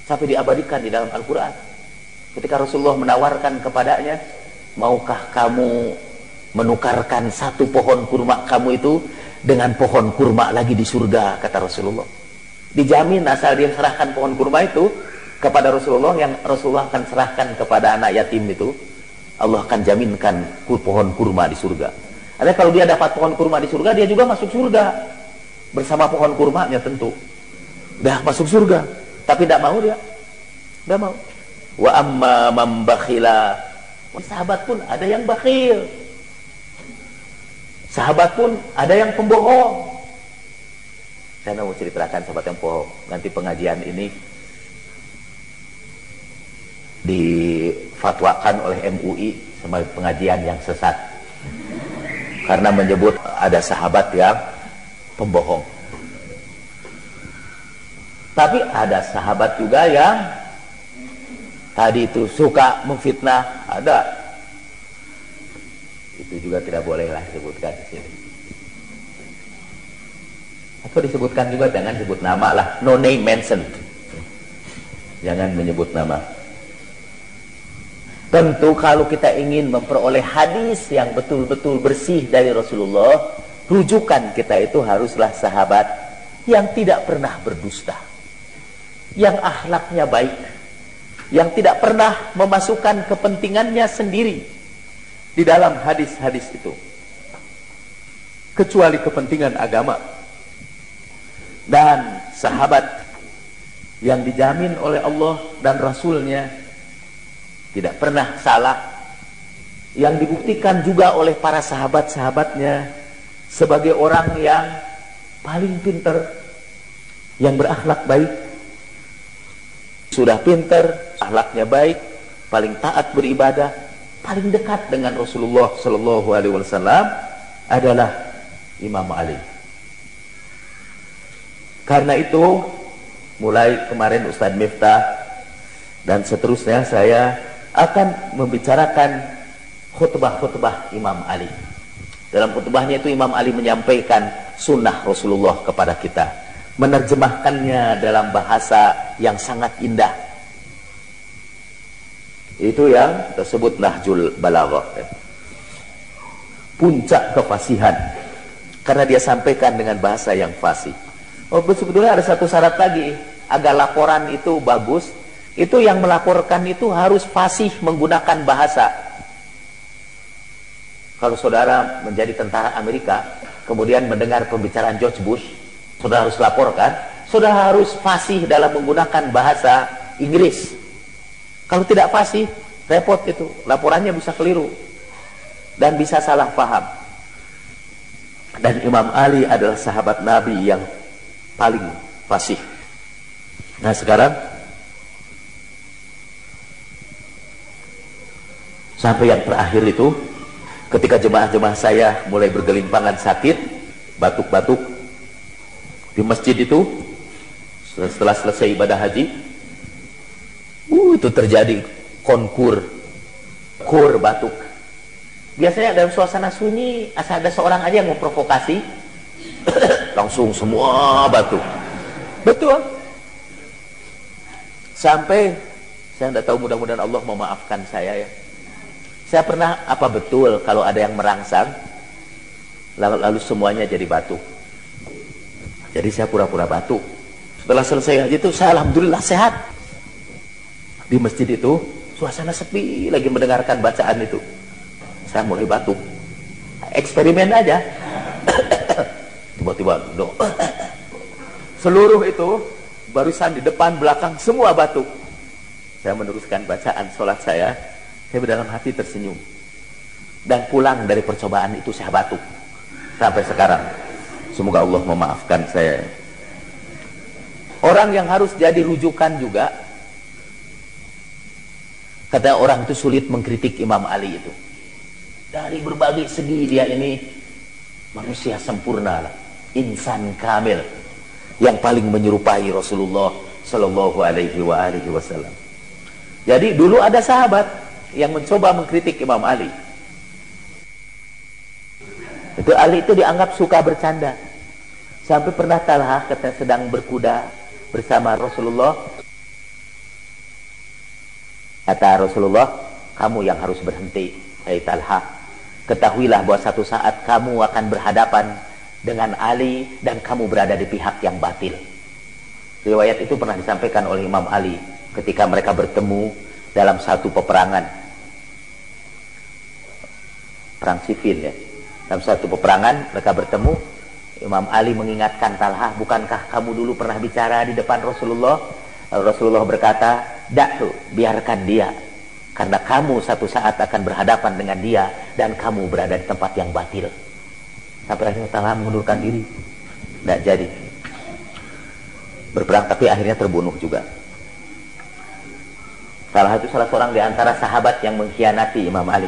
sampai diabadikan di dalam Al-Quran. Ketika Rasulullah menawarkan kepadanya, maukah kamu menukarkan satu pohon kurma kamu itu dengan pohon kurma lagi di surga, kata Rasulullah. Dijamin asal dia serahkan pohon kurma itu kepada Rasulullah, yang Rasulullah akan serahkan kepada anak yatim itu, Allah akan jaminkan pohon kurma di surga. Ada kalau dia dapat pohon kurma di surga, dia juga masuk surga bersama pohon kurmanya tentu. Dah masuk surga, tapi tidak mau dia, tidak mau. Wa amma man bakhila, sahabat pun ada yang bakhil, sahabat pun ada yang pembohong. Saya mau ceritakan sahabat yang bohong. Nanti pengajian ini difatwakan oleh MUI sebagai pengajian yang sesat karena menyebut ada sahabat yang pembohong. Tapi ada sahabat juga yang tadi itu suka memfitnah, ada. Itu juga tidak bolehlah disebutkan di sini. Atau disebutkan juga, jangan sebut nama lah, no name mentioned. Jangan menyebut nama. Tentu kalau kita ingin memperoleh hadis yang betul-betul bersih dari Rasulullah, rujukan kita itu haruslah sahabat yang tidak pernah berdusta, yang akhlaknya baik, yang tidak pernah memasukkan kepentingannya sendiri di dalam hadis-hadis itu, kecuali kepentingan agama. Dan sahabat yang dijamin oleh Allah dan Rasulnya tidak pernah salah, yang dibuktikan juga oleh para sahabat-sahabatnya sebagai orang yang paling pintar, yang berakhlak baik. Sudah pintar, akhlaknya baik, paling taat beribadah, paling dekat dengan Rasulullah Shallallahu Alaihi Wasallam adalah Imam Ali. Karena itu mulai kemarin Ustadz Miftah dan seterusnya saya akan membicarakan khutbah-khutbah Imam Ali. Dalam khutbahnya itu Imam Ali menyampaikan sunnah Rasulullah kepada kita, menerjemahkannya dalam bahasa yang sangat indah. Itu yang tersebut Nahjul Balaghah, puncak kefasihan, karena dia sampaikan dengan bahasa yang fasih. Oh, sebetulnya ada satu syarat lagi agar laporan itu bagus. Itu yang melaporkan itu harus fasih menggunakan bahasa. Kalau saudara menjadi tentara Amerika, kemudian mendengar pembicaraan George Bush, saudara harus laporkan, saudara harus fasih dalam menggunakan bahasa Inggris. Kalau tidak fasih, repot itu, laporannya bisa keliru dan bisa salah paham. Dan Imam Ali adalah sahabat Nabi yang paling fasih. Nah sekarang sampai yang terakhir itu, ketika jemaah-jemaah saya mulai bergelimpangan sakit, batuk-batuk di masjid itu, setelah selesai ibadah haji, itu terjadi kur batuk. Biasanya dalam suasana sunyi, asal ada seorang aja yang mau provokasi, langsung semua batuk. Betul. Sampai saya tidak tahu, mudah-mudahan Allah memaafkan saya ya. Saya pernah, apa betul kalau ada yang merangsang lalu semuanya jadi batuk? Jadi saya pura-pura batuk. Setelah selesai haji itu saya alhamdulillah sehat. Di masjid itu suasana sepi, lagi mendengarkan bacaan itu, saya mulai batuk. Eksperimen aja. Tiba-tiba seluruh itu barisan di depan belakang semua batuk. Saya meneruskan bacaan sholat saya dalam hati tersenyum. Dan pulang dari percobaan itu saya batuk sampai sekarang. Semoga Allah memaafkan saya. Orang yang harus jadi rujukan juga, kata orang itu sulit mengkritik Imam Ali itu. Dari berbagai segi dia ini manusia sempurna, insan kamil, yang paling menyerupai Rasulullah Shallallahu Alaihi Wasallam. Jadi dulu ada sahabat yang mencoba mengkritik Imam Ali. Itu Ali itu dianggap suka bercanda. Sampai pernah Talha kata sedang berkuda bersama Rasulullah. Kata Rasulullah, kamu yang harus berhenti, hai Talha. Ketahuilah bahwa satu saat kamu akan berhadapan dengan Ali dan kamu berada di pihak yang batil. Riwayat itu pernah disampaikan oleh Imam Ali ketika mereka bertemu dalam satu peperangan, perang sifil ya. Dalam suatu peperangan mereka bertemu. Imam Ali mengingatkan Talha, bukankah kamu dulu pernah bicara di depan Rasulullah? Lalu Rasulullah berkata, da'hu, biarkan dia, karena kamu satu saat akan berhadapan dengan dia dan kamu berada di tempat yang batil. Sampai akhirnya Talha mengundurkan diri, tidak jadi berperang, tapi akhirnya terbunuh juga. Talha itu salah seorang di antara sahabat yang mengkhianati Imam Ali.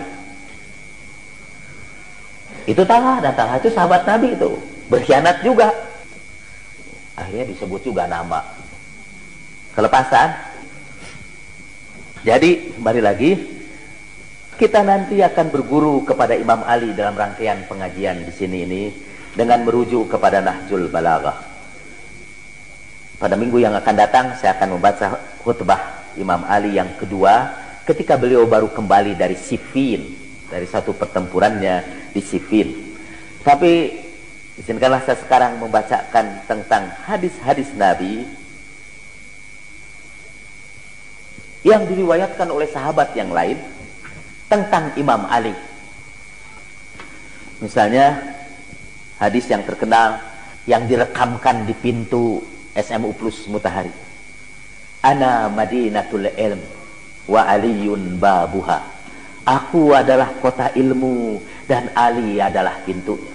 Itu Talha, dan Talha itu sahabat Nabi itu, berkhianat juga. Akhirnya disebut juga nama kelepasan. Jadi kembali lagi, kita nanti akan berguru kepada Imam Ali dalam rangkaian pengajian di sini ini dengan merujuk kepada Nahjul Balaghah. Pada minggu yang akan datang saya akan membaca khutbah Imam Ali yang kedua ketika beliau baru kembali dari Siffin, dari satu pertempurannya di Siffin. Tapi izinkanlah saya sekarang membacakan tentang hadis-hadis Nabi yang diriwayatkan oleh sahabat yang lain tentang Imam Ali. Misalnya hadis yang terkenal yang direkamkan di pintu SMU Plus Mutahari. Ana Madinatul Ilm wa Aliyun babuha. Aku adalah kota ilmu dan Ali adalah pintunya.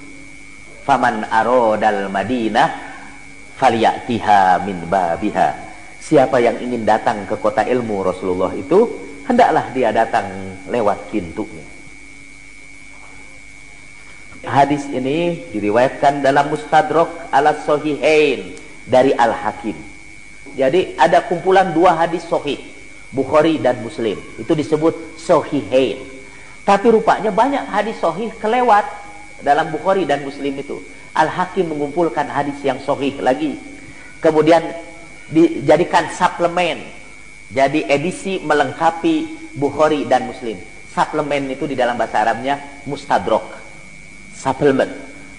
Faman aradal Madinah falyatiha min babiha. Siapa yang ingin datang ke kota ilmu Rasulullah itu, hendaklah dia datang lewat pintunya. Hadis ini diriwayatkan dalam Mustadrak ala Sahihain dari Al-Hakim. Jadi ada kumpulan dua hadis sahih, Bukhari dan Muslim. Itu disebut Sahihain. Tapi rupanya banyak hadis sahih kelewat dalam Bukhari dan Muslim itu. Al-Hakim mengumpulkan hadis yang sahih lagi. Kemudian dijadikan suplemen. Jadi edisi melengkapi Bukhari dan Muslim. Suplemen itu di dalam bahasa Arabnya Mustadrak. Supplement.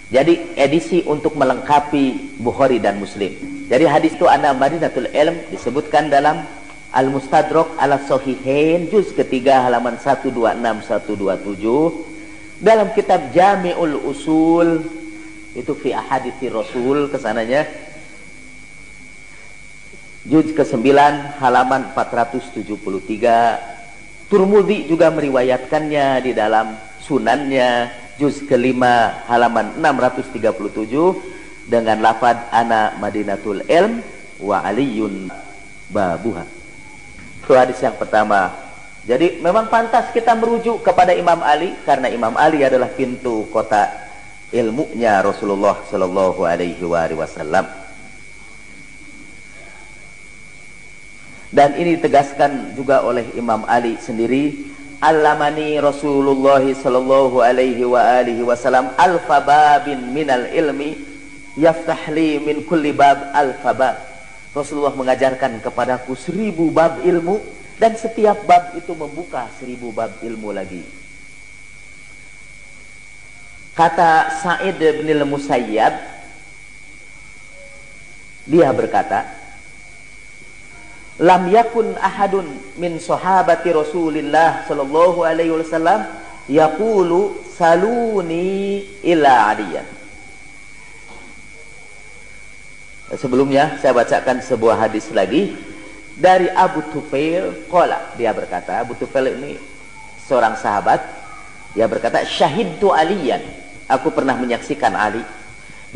Jadi edisi untuk melengkapi Bukhari dan Muslim. Jadi hadis itu Ana Madinatul Ilm disebutkan dalam Al-Mustadrak ala Sahihain juz ketiga halaman 126-127. Dalam kitab Jami'ul Usul itu fi ahadithi Rasul kesananya juz ke-9 halaman 473. Turmudi juga meriwayatkannya di dalam sunannya juz ke-5 halaman 637 dengan lafaz Ana Madinatul Ilm wa Aliyun babuha. Itu hadis yang pertama. Jadi memang pantas kita merujuk kepada Imam Ali karena Imam Ali adalah pintu kota ilmunya Rasulullah sallallahu alaihi wasallam. Dan ini ditegaskan juga oleh Imam Ali sendiri, Allamani Rasulullah sallallahu alaihi wasallam alfa babin minal ilmi yaftahli min kulli bab alfa bab. Rasulullah mengajarkan kepadaku 1000 bab ilmu dan setiap bab itu membuka 1000 bab ilmu lagi. Kata Sa'id bin al-Musayyab, dia berkata, lam yakun ahadun min sahabati Rasulillah sallallahu alaihi wasallam yaqulu saluni ila adiyah. Sebelumnya saya bacakan sebuah hadis lagi dari Abu Tufail qala, dia berkata, Abu Tufail ini seorang sahabat, dia berkata syahidtu aliyan, aku pernah menyaksikan Ali.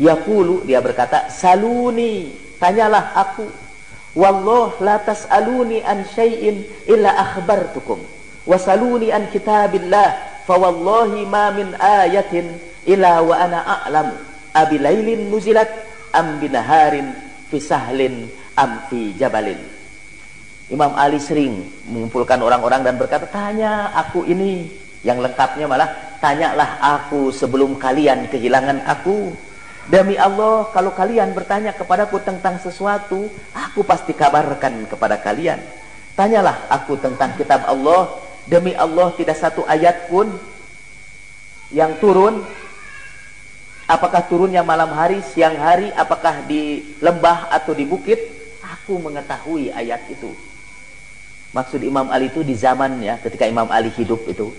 Yaqulu, dia berkata saluni, tanyalah aku. Wallah la tas'aluni an syai'in illa akhbartukum wasaluni an kitabillah fa wallahi ma min ayatin illa wa ana a'lamu abilailin nuzilat am binaharin fi sahlin am fi jabalin. Imam Ali sering mengumpulkan orang-orang dan berkata, tanya aku ini, yang lengkapnya malah tanyalah aku sebelum kalian kehilangan aku. Demi Allah, kalau kalian bertanya kepadaku tentang sesuatu, aku pasti kabarkan kepada kalian. Tanyalah aku tentang kitab Allah. Demi Allah, tidak satu ayat pun yang turun, apakah turunnya malam hari, siang hari, apakah di lembah atau di bukit, aku mengetahui ayat itu. Maksud Imam Ali itu di zamannya, ketika Imam Ali hidup itu,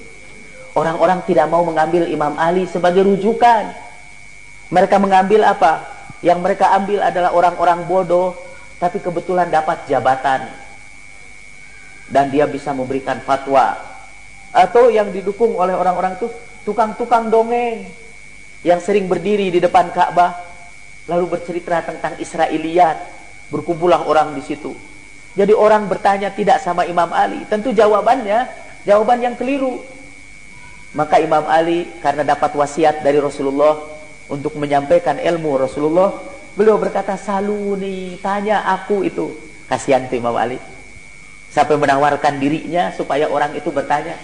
orang-orang tidak mau mengambil Imam Ali sebagai rujukan. Mereka mengambil apa? Yang mereka ambil adalah orang-orang bodoh, tapi kebetulan dapat jabatan dan dia bisa memberikan fatwa. Atau yang didukung oleh orang-orang itu tukang-tukang dongeng yang sering berdiri di depan Ka'bah lalu bercerita tentang Israiliyat. Berkumpullah orang di situ. Jadi orang bertanya tidak sama Imam Ali, tentu jawaban yang keliru. Maka Imam Ali karena dapat wasiat dari Rasulullah untuk menyampaikan ilmu Rasulullah, beliau berkata, saluni, tanya aku itu. Kasihan tuh Imam Ali, sampai menawarkan dirinya supaya orang itu bertanya.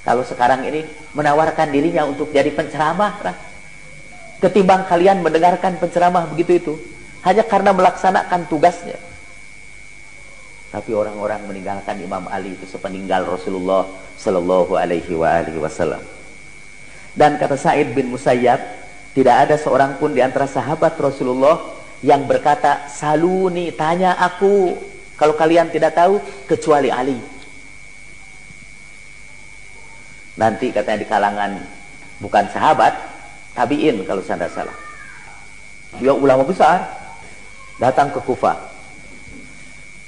Kalau sekarang ini menawarkan dirinya untuk jadi penceramah lah, ketimbang kalian mendengarkan penceramah begitu itu, hanya karena melaksanakan tugasnya. Tapi orang-orang meninggalkan Imam Ali itu sepeninggal Rasulullah Sallallahu Alaihi Wasallam. Dan kata Sa'id bin Musayyab, tidak ada seorang pun di antara sahabat Rasulullah yang berkata, saluni, tanya aku kalau kalian tidak tahu, kecuali Ali. Nanti katanya di kalangan bukan sahabat, tabi'in kalau saya tidak salah, dia ulama besar, datang ke Kufah.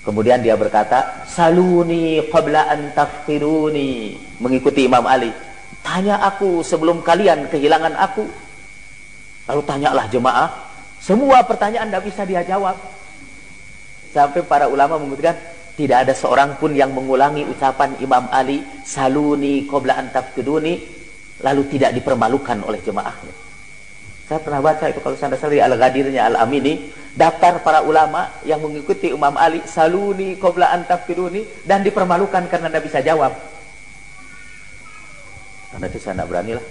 Kemudian dia berkata, saluni qabla an tafqiruni, mengikuti Imam Ali. Tanya aku sebelum kalian kehilangan aku. Lalu tanyalah jemaah, semua pertanyaan tidak bisa dia jawab. Sampai para ulama mengatakan, tidak ada seorang pun yang mengulangi ucapan Imam Ali, saluni qabla an tafqiruni, lalu tidak dipermalukan oleh jemaahnya. Saya pernah baca itu kalau saya salah di Al-Ghadirnya Al-Amini, daftar para ulama yang mengikuti Imam Ali, saluni qabla an tafqiruni, dan dipermalukan karena tidak bisa jawab. Karena itu saya tidak berani lah.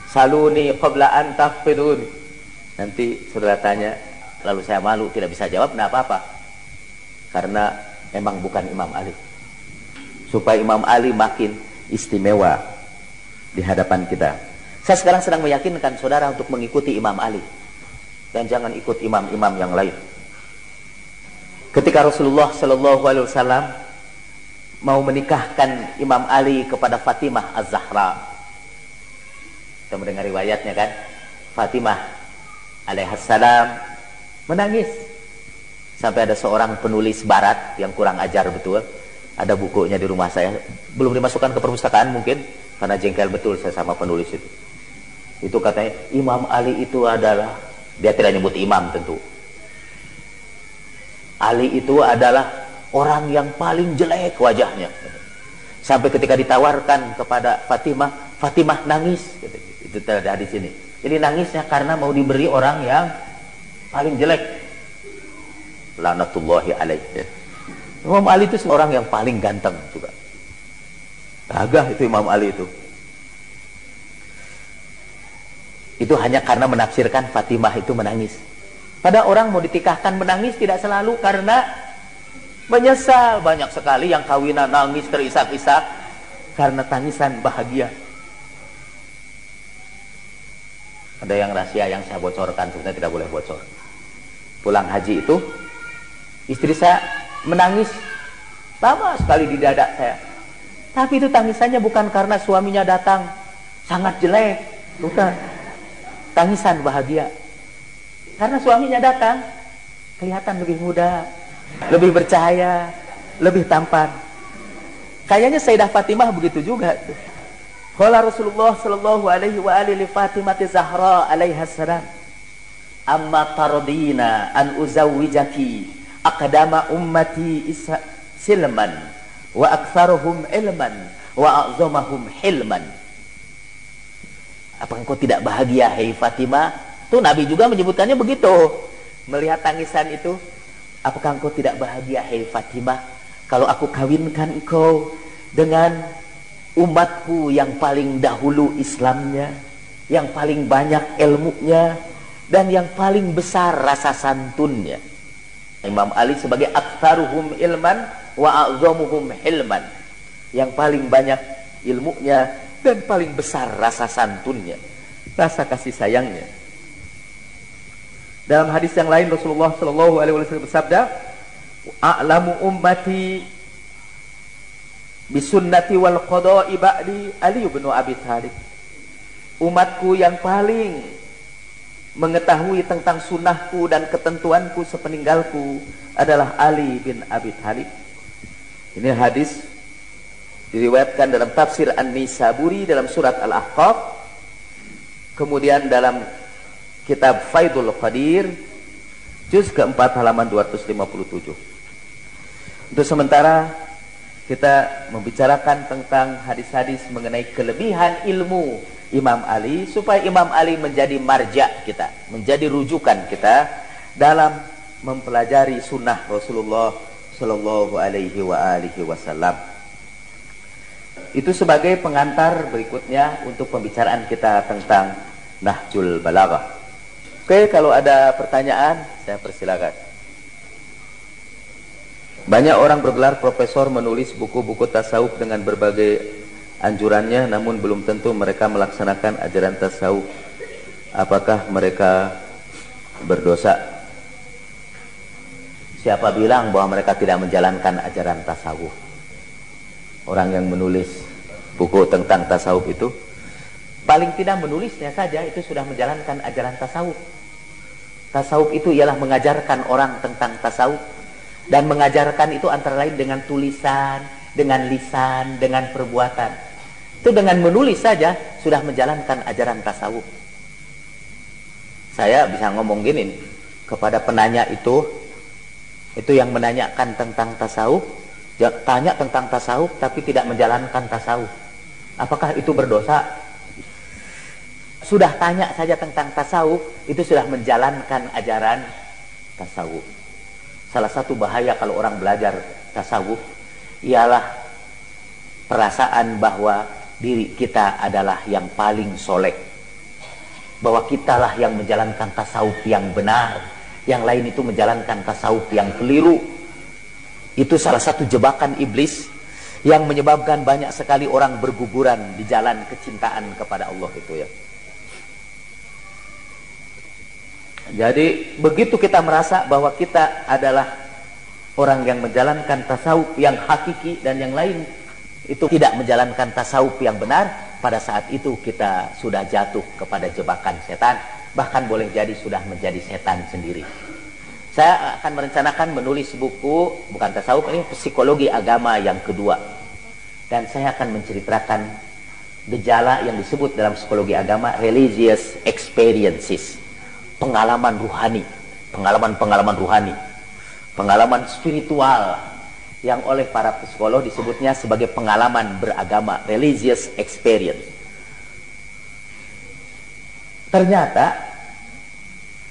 Saluni qabla an tafqiruni. Nanti saudara tanya, lalu saya malu tidak bisa jawab, tidak apa-apa. Karena memang bukan Imam Ali. Supaya Imam Ali makin istimewa di hadapan kita. Saya sekarang sedang meyakinkan saudara untuk mengikuti Imam Ali dan jangan ikut imam-imam yang lain. Ketika Rasulullah Sallallahu Alaihi Wasallam mau menikahkan Imam Ali kepada Fatimah Az-Zahra, kita mendengar riwayatnya kan, Fatimah alaihissalam menangis sampai ada seorang penulis barat yang kurang ajar betul, ada bukunya di rumah saya, belum dimasukkan ke perpustakaan mungkin karena jengkel betul saya sama penulis itu. Itu katanya Imam Ali itu adalah, dia tidak nyebut imam tentu, Ali itu adalah orang yang paling jelek wajahnya. Sampai ketika ditawarkan kepada Fatimah, Fatimah nangis. Itu ada di sini. Jadi nangisnya karena mau diberi orang yang paling jelek. Lanatullahi alaihi. Imam Ali itu seorang yang paling ganteng juga. Gagah itu Imam Ali itu. Itu hanya karena menafsirkan Fatimah itu menangis. Pada orang mau ditikahkan menangis tidak selalu karena menyesal. Banyak sekali yang kawinan nangis terisak-isak karena tangisan bahagia. Ada yang rahasia yang saya bocorkan, sebenarnya tidak boleh bocor. Pulang haji itu istri saya menangis lama sekali di dada saya. Tapi itu tangisannya bukan karena suaminya datang sangat jelek, bukan. Tangisan bahagia karena suaminya datang kelihatan lebih muda, lebih bercahaya, lebih tampan. Kayaknya Sayyidah Fatimah begitu juga tuh. Qala Rasulullah sallallahu alaihi wa alihi Fatimah Zahra alaiha salam, amma tardina an uzawwijaki aqdama ummati silman wa aktsaruhum ilman wa a'zamahum hilman. Apa engkau tidak bahagia, hei Fatimah? Tuh Nabi juga menyebutkannya begitu. Melihat tangisan itu, apakah engkau tidak bahagia, hei Fatimah, kalau aku kawinkan engkau dengan umatku yang paling dahulu Islamnya, yang paling banyak ilmunya, dan yang paling besar rasa santunnya. Imam Ali sebagai aktsaruhum ilman wa a'zamuhum hilman, yang paling banyak ilmunya dan paling besar rasa santunnya, rasa kasih sayangnya. Dalam hadis yang lain Rasulullah Shallallahu Alaihi Wasallam bersabda, "A'lamu ummati Bisunnati wal qada'i ba'di Ali bin Abi Thalib. Umatku yang paling mengetahui tentang sunnahku dan ketentuanku sepeninggalku adalah Ali bin Abi Thalib. Ini hadis diriwayatkan dalam tafsir An-Nisaburi dalam surat Al-Ahqaf, kemudian dalam kitab Faidul Qadir juz keempat halaman 257. Untuk sementara kita membicarakan tentang hadis-hadis mengenai kelebihan ilmu Imam Ali, supaya Imam Ali menjadi marja kita, menjadi rujukan kita dalam mempelajari sunnah Rasulullah Sallallahu Alaihi Wasallam. Itu sebagai pengantar berikutnya untuk pembicaraan kita tentang Nahjul Balaghah. Oke, kalau ada pertanyaan saya persilakan. Banyak orang bergelar profesor, menulis buku-buku tasawuf dengan berbagai anjurannya, namun belum tentu mereka melaksanakan ajaran tasawuf. Apakah mereka berdosa? Siapa bilang bahwa mereka tidak menjalankan ajaran tasawuf? Orang yang menulis buku tentang tasawuf itu paling tidak menulisnya saja itu sudah menjalankan ajaran tasawuf. Tasawuf itu ialah mengajarkan orang tentang tasawuf, dan mengajarkan itu antara lain dengan tulisan, dengan lisan, dengan perbuatan. Itu dengan menulis saja sudah menjalankan ajaran tasawuf. Saya bisa ngomong gini kepada penanya itu yang menanyakan tentang tasawuf, tanya tentang tasawuf tapi tidak menjalankan tasawuf, apakah itu berdosa? Sudah tanya saja tentang tasawuf, itu sudah menjalankan ajaran tasawuf. Salah satu bahaya kalau orang belajar tasawuf ialah perasaan bahwa diri kita adalah yang paling soleh, bahwa kitalah yang menjalankan tasawuf yang benar, yang lain itu menjalankan tasawuf yang keliru. Itu salah satu jebakan iblis yang menyebabkan banyak sekali orang berguguran di jalan kecintaan kepada Allah itu ya. Jadi begitu kita merasa bahwa kita adalah orang yang menjalankan tasawuf yang hakiki dan yang lain itu tidak menjalankan tasawuf yang benar, pada saat itu kita sudah jatuh kepada jebakan setan, bahkan boleh jadi sudah menjadi setan sendiri. Saya akan merencanakan menulis buku, bukan tasawuf, ini psikologi agama yang kedua, dan saya akan menceritakan gejala yang disebut dalam psikologi agama religious experiences, pengalaman ruhani, pengalaman ruhani, pengalaman spiritual yang oleh para psikolog disebutnya sebagai pengalaman beragama, religious experience. Ternyata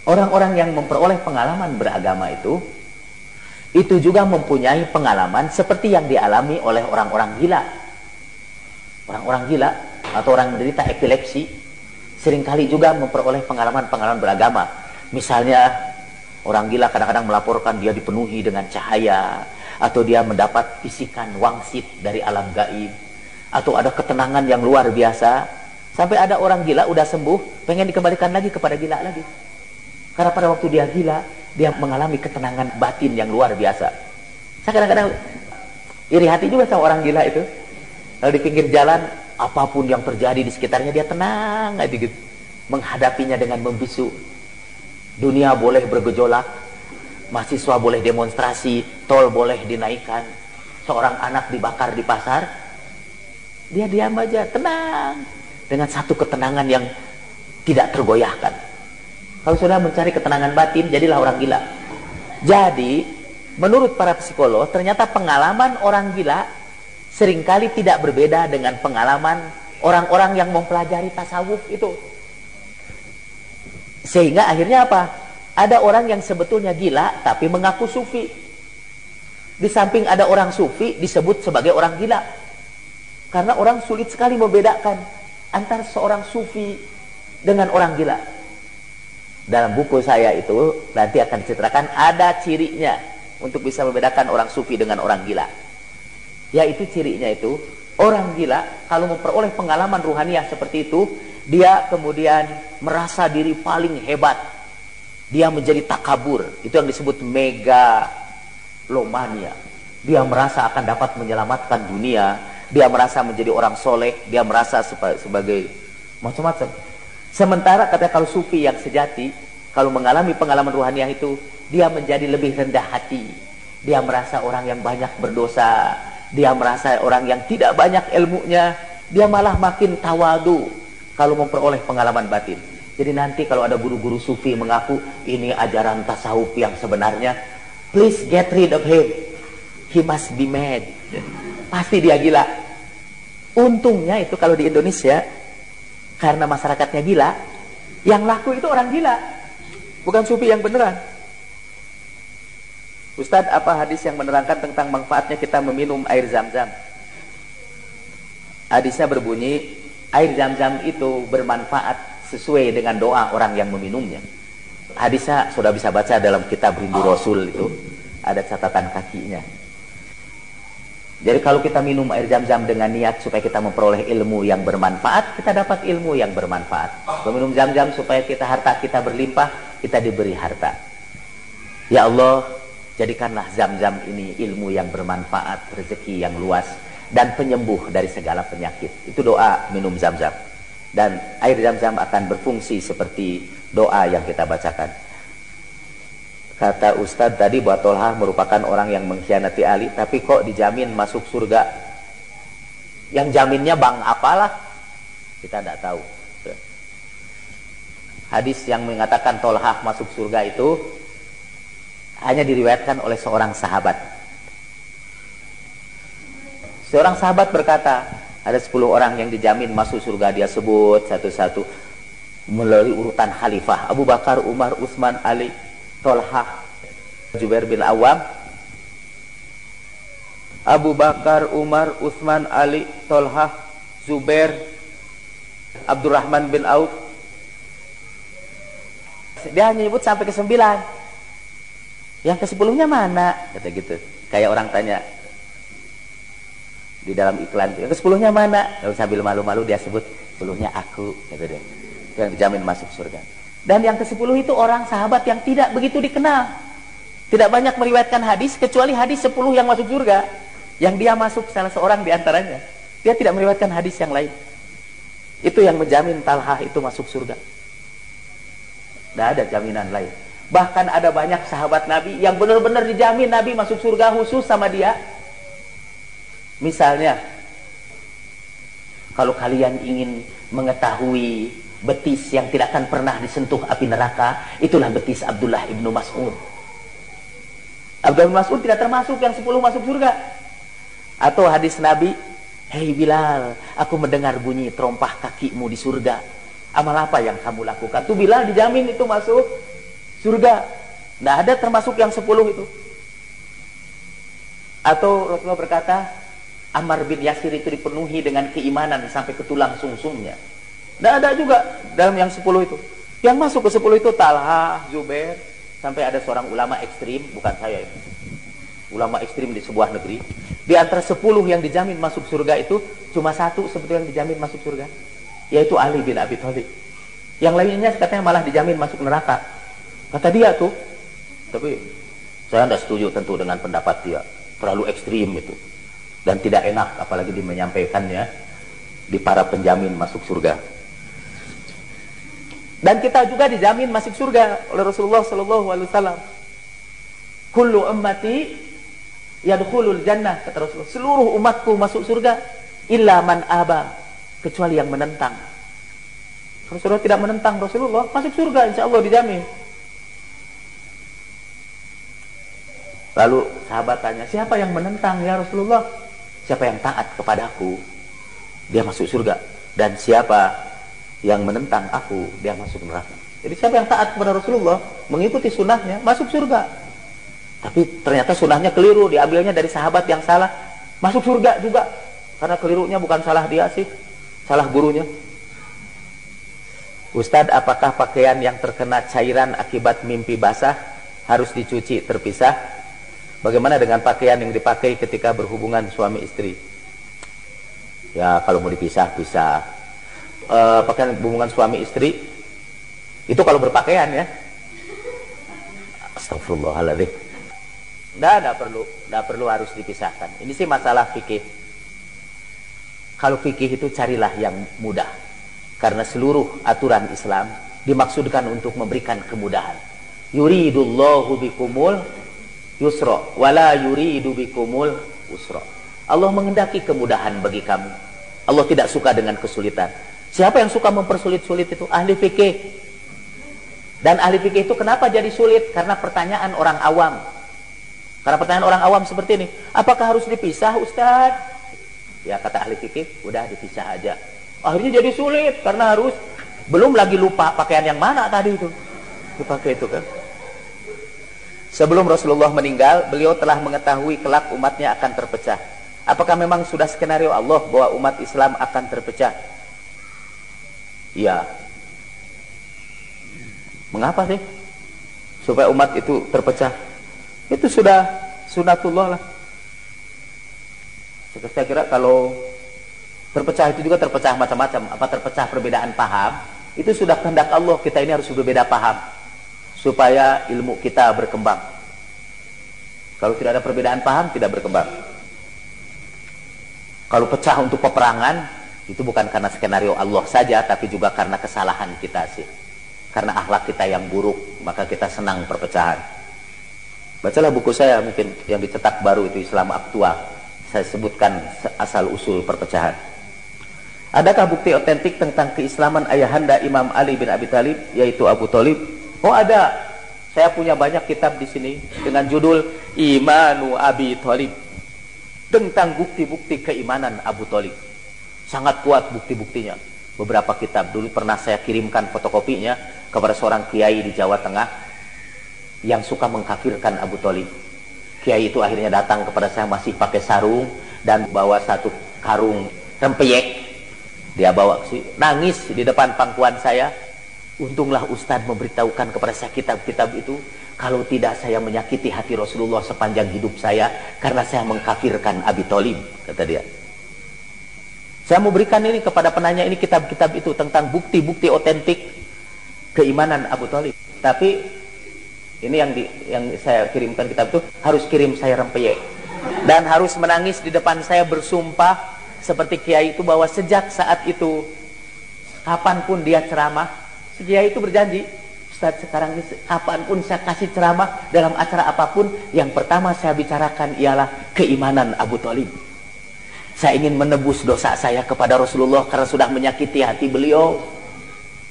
orang-orang yang memperoleh pengalaman beragama itu juga mempunyai pengalaman seperti yang dialami oleh orang-orang gila. Orang-orang gila atau orang menderita epilepsi seringkali juga memperoleh pengalaman-pengalaman beragama. Misalnya orang gila kadang-kadang melaporkan dia dipenuhi dengan cahaya, atau dia mendapat bisikan wangsit dari alam gaib, atau ada ketenangan yang luar biasa, sampai ada orang gila udah sembuh pengen dikembalikan lagi kepada gila lagi, karena pada waktu dia gila dia mengalami ketenangan batin yang luar biasa. Saya kadang-kadang iri hati juga sama orang gila itu. Kalau di pinggir jalan apapun yang terjadi di sekitarnya dia tenang aja gitu, menghadapinya dengan membisu. Dunia boleh bergejolak, mahasiswa boleh demonstrasi, tol boleh dinaikkan, seorang anak dibakar di pasar, dia diam aja, tenang, dengan satu ketenangan yang tidak tergoyahkan. Kalau sudah mencari ketenangan batin, jadilah orang gila. Jadi, menurut para psikolog, ternyata pengalaman orang gila seringkali tidak berbeda dengan pengalaman orang-orang yang mempelajari tasawuf itu. Sehingga akhirnya apa? Ada orang yang sebetulnya gila tapi mengaku sufi. Di samping ada orang sufi disebut sebagai orang gila. Karena orang sulit sekali membedakan antara seorang sufi dengan orang gila. Dalam buku saya itu nanti akan diceritakan ada cirinya untuk bisa membedakan orang sufi dengan orang gila. Yaitu cirinya itu, orang gila kalau memperoleh pengalaman ruhaniah seperti itu, dia kemudian merasa diri paling hebat. Dia menjadi takabur, itu yang disebut megalomania. Dia merasa akan dapat menyelamatkan dunia, dia merasa menjadi orang soleh, dia merasa sebagai macam-macam. Sementara katanya kalau sufi yang sejati, kalau mengalami pengalaman ruhaniah itu, dia menjadi lebih rendah hati. Dia merasa orang yang banyak berdosa, dia merasa orang yang tidak banyak ilmunya, dia malah makin tawadu kalau memperoleh pengalaman batin. Jadi nanti kalau ada guru-guru sufi mengaku ini ajaran tasawuf yang sebenarnya, please get rid of him, he must be mad. Pasti dia gila. Untungnya itu kalau di Indonesia, karena masyarakatnya gila, yang laku itu orang gila, bukan sufi yang beneran. Ustadz, apa hadis yang menerangkan tentang manfaatnya kita meminum air zam-zam? Hadisnya berbunyi, air zam-zam itu bermanfaat sesuai dengan doa orang yang meminumnya. Hadisnya sudah bisa baca dalam kitab Rindu Rasul, itu ada catatan kakinya. Jadi kalau kita minum air zam-zam dengan niat supaya kita memperoleh ilmu yang bermanfaat, kita dapat ilmu yang bermanfaat. Meminum zam-zam supaya harta kita berlimpah, kita diberi harta. Ya Allah, jadikanlah zam-zam ini ilmu yang bermanfaat, rezeki yang luas, dan penyembuh dari segala penyakit. Itu doa minum zam-zam. Dan air zam-zam akan berfungsi seperti doa yang kita bacakan. Kata Ustadz tadi bahwa Tolha merupakan orang yang mengkhianati Ali, tapi kok dijamin masuk surga? Yang jaminnya bang apalah? Kita tidak tahu. Hadis yang mengatakan Tolha masuk surga itu hanya diriwayatkan oleh seorang sahabat. Seorang sahabat berkata, ada 10 orang yang dijamin masuk surga. Dia sebut satu-satu melalui urutan khalifah: Abu Bakar, Umar, Utsman, Ali, Tolha, Zubair bin Awam. Abu Bakar, Umar, Utsman, Ali, Tolha, Zubair, Abdurrahman bin Auf. Dia hanya nyebut sampai ke 9. Yang ke 10-nya mana? Kata gitu. Kayak orang tanya di dalam iklan, yang ke 10-nya mana? Lalu sambil malu-malu dia sebut, 10-nya aku, gitu deh. Yang dijamin masuk surga. Dan yang ke 10 itu orang sahabat yang tidak begitu dikenal, tidak banyak meriwayatkan hadis, kecuali hadis 10 yang masuk surga, yang dia masuk salah seorang di antaranya. Dia tidak meriwayatkan hadis yang lain. Itu yang menjamin Talha itu masuk surga. Tidak ada jaminan lain. Bahkan ada banyak sahabat Nabi yang benar-benar dijamin Nabi masuk surga khusus sama dia. Misalnya, kalau kalian ingin mengetahui betis yang tidak akan pernah disentuh api neraka, itulah betis Abdullah ibnu Mas'ud. Abdullah ibnu Mas'ud tidak termasuk yang 10 masuk surga. Atau hadis Nabi, hei Bilal, aku mendengar bunyi terompah kakimu di surga. Amal apa yang kamu lakukan? Tuh Bilal dijamin itu masuk surga. Tidak ada termasuk yang 10 itu. Atau Rasulullah berkata, Ammar bin Yasir itu dipenuhi dengan keimanan sampai ke tulang sungsumnya. Tidak ada juga dalam yang 10 itu. Yang masuk ke 10 itu Talha, Zubair, sampai ada seorang ulama ekstrim, bukan saya ini, ulama ekstrim di sebuah negeri. Di antara 10 yang dijamin masuk surga itu cuma 1 sebetulnya yang dijamin masuk surga, yaitu Ali bin Abi Thalib. Yang lainnya katanya malah dijamin masuk neraka. Kata dia tuh, tapi saya tidak setuju tentu dengan pendapat dia, terlalu ekstrim itu. Dan tidak enak apalagi menyampaikannya di para penjamin masuk surga. Dan kita juga dijamin masuk surga oleh Rasulullah SAW. Kullu ummati yadkhulul jannah, kata Rasulullah. Seluruh umatku masuk surga, illa man aba, kecuali yang menentang. Rasulullah tidak menentang Rasulullah, masuk surga insya Allah dijamin. Lalu sahabat tanya, siapa yang menentang ya Rasulullah? Siapa yang taat kepadaku, dia masuk surga. Dan siapa yang menentang aku, dia masuk neraka. Jadi siapa yang taat kepada Rasulullah, mengikuti sunnahnya, masuk surga. Tapi ternyata sunnahnya keliru, diambilnya dari sahabat yang salah, masuk surga juga. Karena kelirunya bukan salah dia sih, salah gurunya. Ustadz, apakah pakaian yang terkena cairan akibat mimpi basah harus dicuci terpisah? Bagaimana dengan pakaian yang dipakai ketika berhubungan suami istri? Ya kalau mau dipisah, pisah. Pakaian hubungan suami istri itu kalau berpakaian ya. Astagfirullahaladzim. Tidak perlu harus dipisahkan. Ini sih masalah fikih. Kalau fikih itu carilah yang mudah. Karena seluruh aturan Islam dimaksudkan untuk memberikan kemudahan. Yuridullahu bikumul yusra wala yuridu bikumul usra. Allah menghendaki kemudahan bagi kamu. Allah tidak suka dengan kesulitan. Siapa yang suka mempersulit-sulit itu? Ahli fikih. Dan ahli fikih itu kenapa jadi sulit? Karena pertanyaan orang awam. Karena pertanyaan orang awam seperti ini, apakah harus dipisah, Ustaz? Ya, kata ahli fikih, udah dipisah aja. Akhirnya jadi sulit karena harus, belum lagi lupa pakaian yang mana tadi itu dipakai itu kan. Sebelum Rasulullah meninggal, beliau telah mengetahui kelak umatnya akan terpecah. Apakah memang sudah skenario Allah bahwa umat Islam akan terpecah? Ya. Mengapa sih supaya umat itu terpecah? Itu sudah sunatullah lah. Saya kira kalau terpecah itu juga terpecah macam-macam. Apa terpecah perbedaan paham? Itu sudah kehendak Allah. Kita ini harus berbeda paham supaya ilmu kita berkembang. Kalau tidak ada perbedaan paham, tidak berkembang. Kalau pecah untuk peperangan, itu bukan karena skenario Allah saja, tapi juga karena kesalahan kita sih. Karena akhlak kita yang buruk, maka kita senang perpecahan. Bacalah buku saya mungkin yang dicetak baru itu, Islam Aktual. Saya sebutkan asal-usul perpecahan. Adakah bukti otentik tentang keislaman ayahanda Imam Ali bin Abi Thalib, yaitu Abu Thalib? Oh, ada. Saya punya banyak kitab di sini dengan judul Imanu Abi Thalib, tentang bukti-bukti keimanan Abu Thalib. Sangat kuat bukti-buktinya. Beberapa kitab dulu pernah saya kirimkan fotokopinya kepada seorang kiai di Jawa Tengah yang suka mengkafirkan Abu Thalib. Kiai itu akhirnya datang kepada saya masih pakai sarung dan bawa satu karung rempeyek. Dia bawa nangis di depan pangkuan saya. Untunglah Ustadz memberitahukan kepada saya kitab-kitab itu. Kalau tidak saya menyakiti hati Rasulullah sepanjang hidup saya karena saya mengkafirkan Abi Thalib, kata dia. Saya mau berikan ini kepada penanya ini kitab-kitab itu tentang bukti-bukti otentik keimanan Abu Thalib. Tapi ini yang saya kirimkan kitab itu harus kirim saya rempeyek dan harus menangis di depan saya bersumpah seperti kiai itu bahwa sejak saat itu kapanpun dia ceramah, si kiai itu berjanji, Ustaz sekarang ini kapanpun saya kasih ceramah dalam acara apapun, yang pertama saya bicarakan ialah keimanan Abu Thalib. Saya ingin menebus dosa saya kepada Rasulullah karena sudah menyakiti hati beliau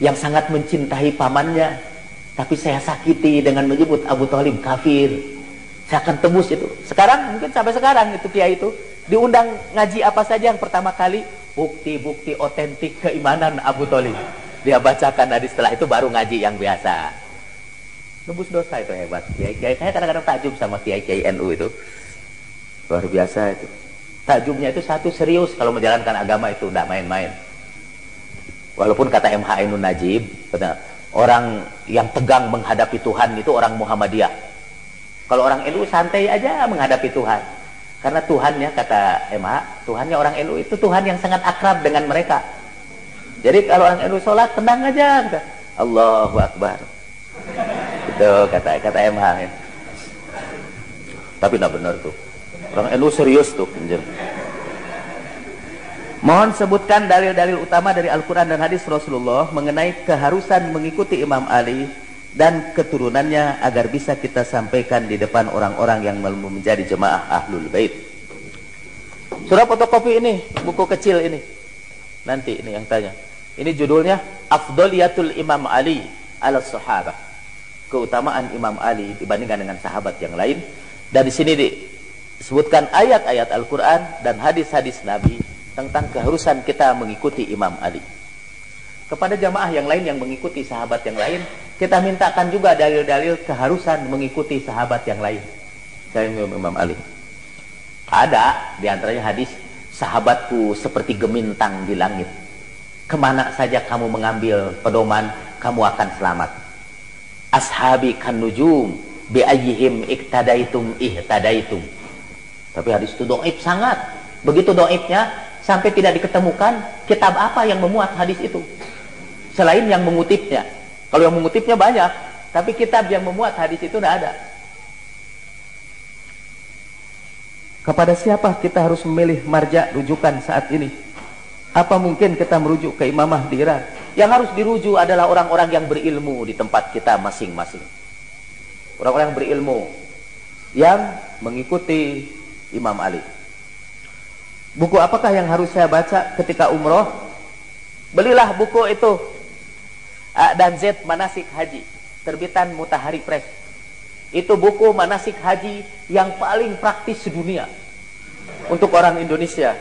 yang sangat mencintai pamannya, tapi saya sakiti dengan menyebut Abu Thalib kafir. Saya akan tebus itu. Sekarang mungkin sampai sekarang itu kiai itu diundang ngaji apa saja, yang pertama kali bukti-bukti otentik keimanan Abu Thalib. Dia bacakan, dari setelah itu baru ngaji yang biasa. Tebus dosa itu hebat. Kiai-kiai saya kadang-kadang takjub sama kiai-kiai NU itu. Luar biasa itu. Takjubnya itu satu, serius kalau menjalankan agama itu tidak main-main. Walaupun kata MH Ainun Najib, orang yang tegang menghadapi Tuhan itu orang Muhammadiyah. Kalau orang NU santai aja menghadapi Tuhan. Karena Tuhannya, kata MH, Tuhannya orang NU itu Tuhan yang sangat akrab dengan mereka. Jadi kalau orang NU sholat tenang aja, kata, Allahu Akbar. Itu kata MH. Tapi tidak benar tuh. Orang NU serius tuh. Mohon sebutkan dalil-dalil utama dari Al-Quran dan hadis Rasulullah mengenai keharusan mengikuti Imam Ali dan keturunannya agar bisa kita sampaikan di depan orang-orang yang menjadi jemaah Ahlul Bait. Surah fotokopi ini, buku kecil ini. Nanti ini yang tanya. Ini judulnya Afdoliyatul Imam Ali ala Sahabah. Keutamaan Imam Ali dibandingkan dengan sahabat yang lain. Dan di sini disebutkan ayat-ayat Al-Quran dan hadis-hadis Nabi tentang keharusan kita mengikuti Imam Ali. Kepada jamaah yang lain yang mengikuti sahabat yang lain, kita mintakan juga dalil-dalil keharusan mengikuti sahabat yang lain. Saya Imam Ali. Ada di antaranya hadis, sahabatku seperti gemintang di langit. Kemana saja kamu mengambil pedoman, kamu akan selamat. Ashabi kan nujum, bi ayyihim iktadaitum ihtadaitum. Tapi hadis itu dhaif sangat. Begitu dhaifnya sampai tidak diketemukan kitab apa yang memuat hadis itu selain yang mengutipnya. Kalau yang mengutipnya banyak, tapi kitab yang memuat hadis itu tidak ada. Kepada siapa kita harus memilih marja rujukan saat ini? Apa mungkin kita merujuk ke imamah di Iran? Yang harus dirujuk adalah orang-orang yang berilmu di tempat kita masing-masing. Orang-orang yang berilmu yang mengikuti Imam Ali. Buku apakah yang harus saya baca ketika umroh? Belilah buku itu, A dan Z Manasik Haji, terbitan Mutahari Press. Itu buku manasik haji yang paling praktis sedunia untuk orang Indonesia.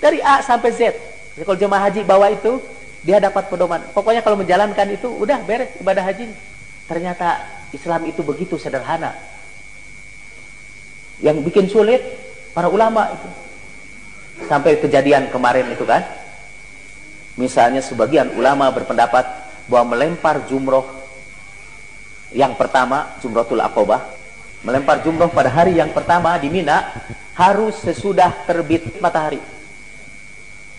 Dari A sampai Z. Jadi kalau jemaah haji bawa itu, dia dapat pedoman. Pokoknya kalau menjalankan itu, udah beres ibadah haji. Ternyata Islam itu begitu sederhana. Yang bikin sulit para ulama itu. Sampai kejadian kemarin itu kan. Misalnya sebagian ulama berpendapat bahwa melempar jumroh yang pertama, Jumratul Aqobah, melempar jumroh pada hari yang pertama di Mina harus sesudah terbit matahari.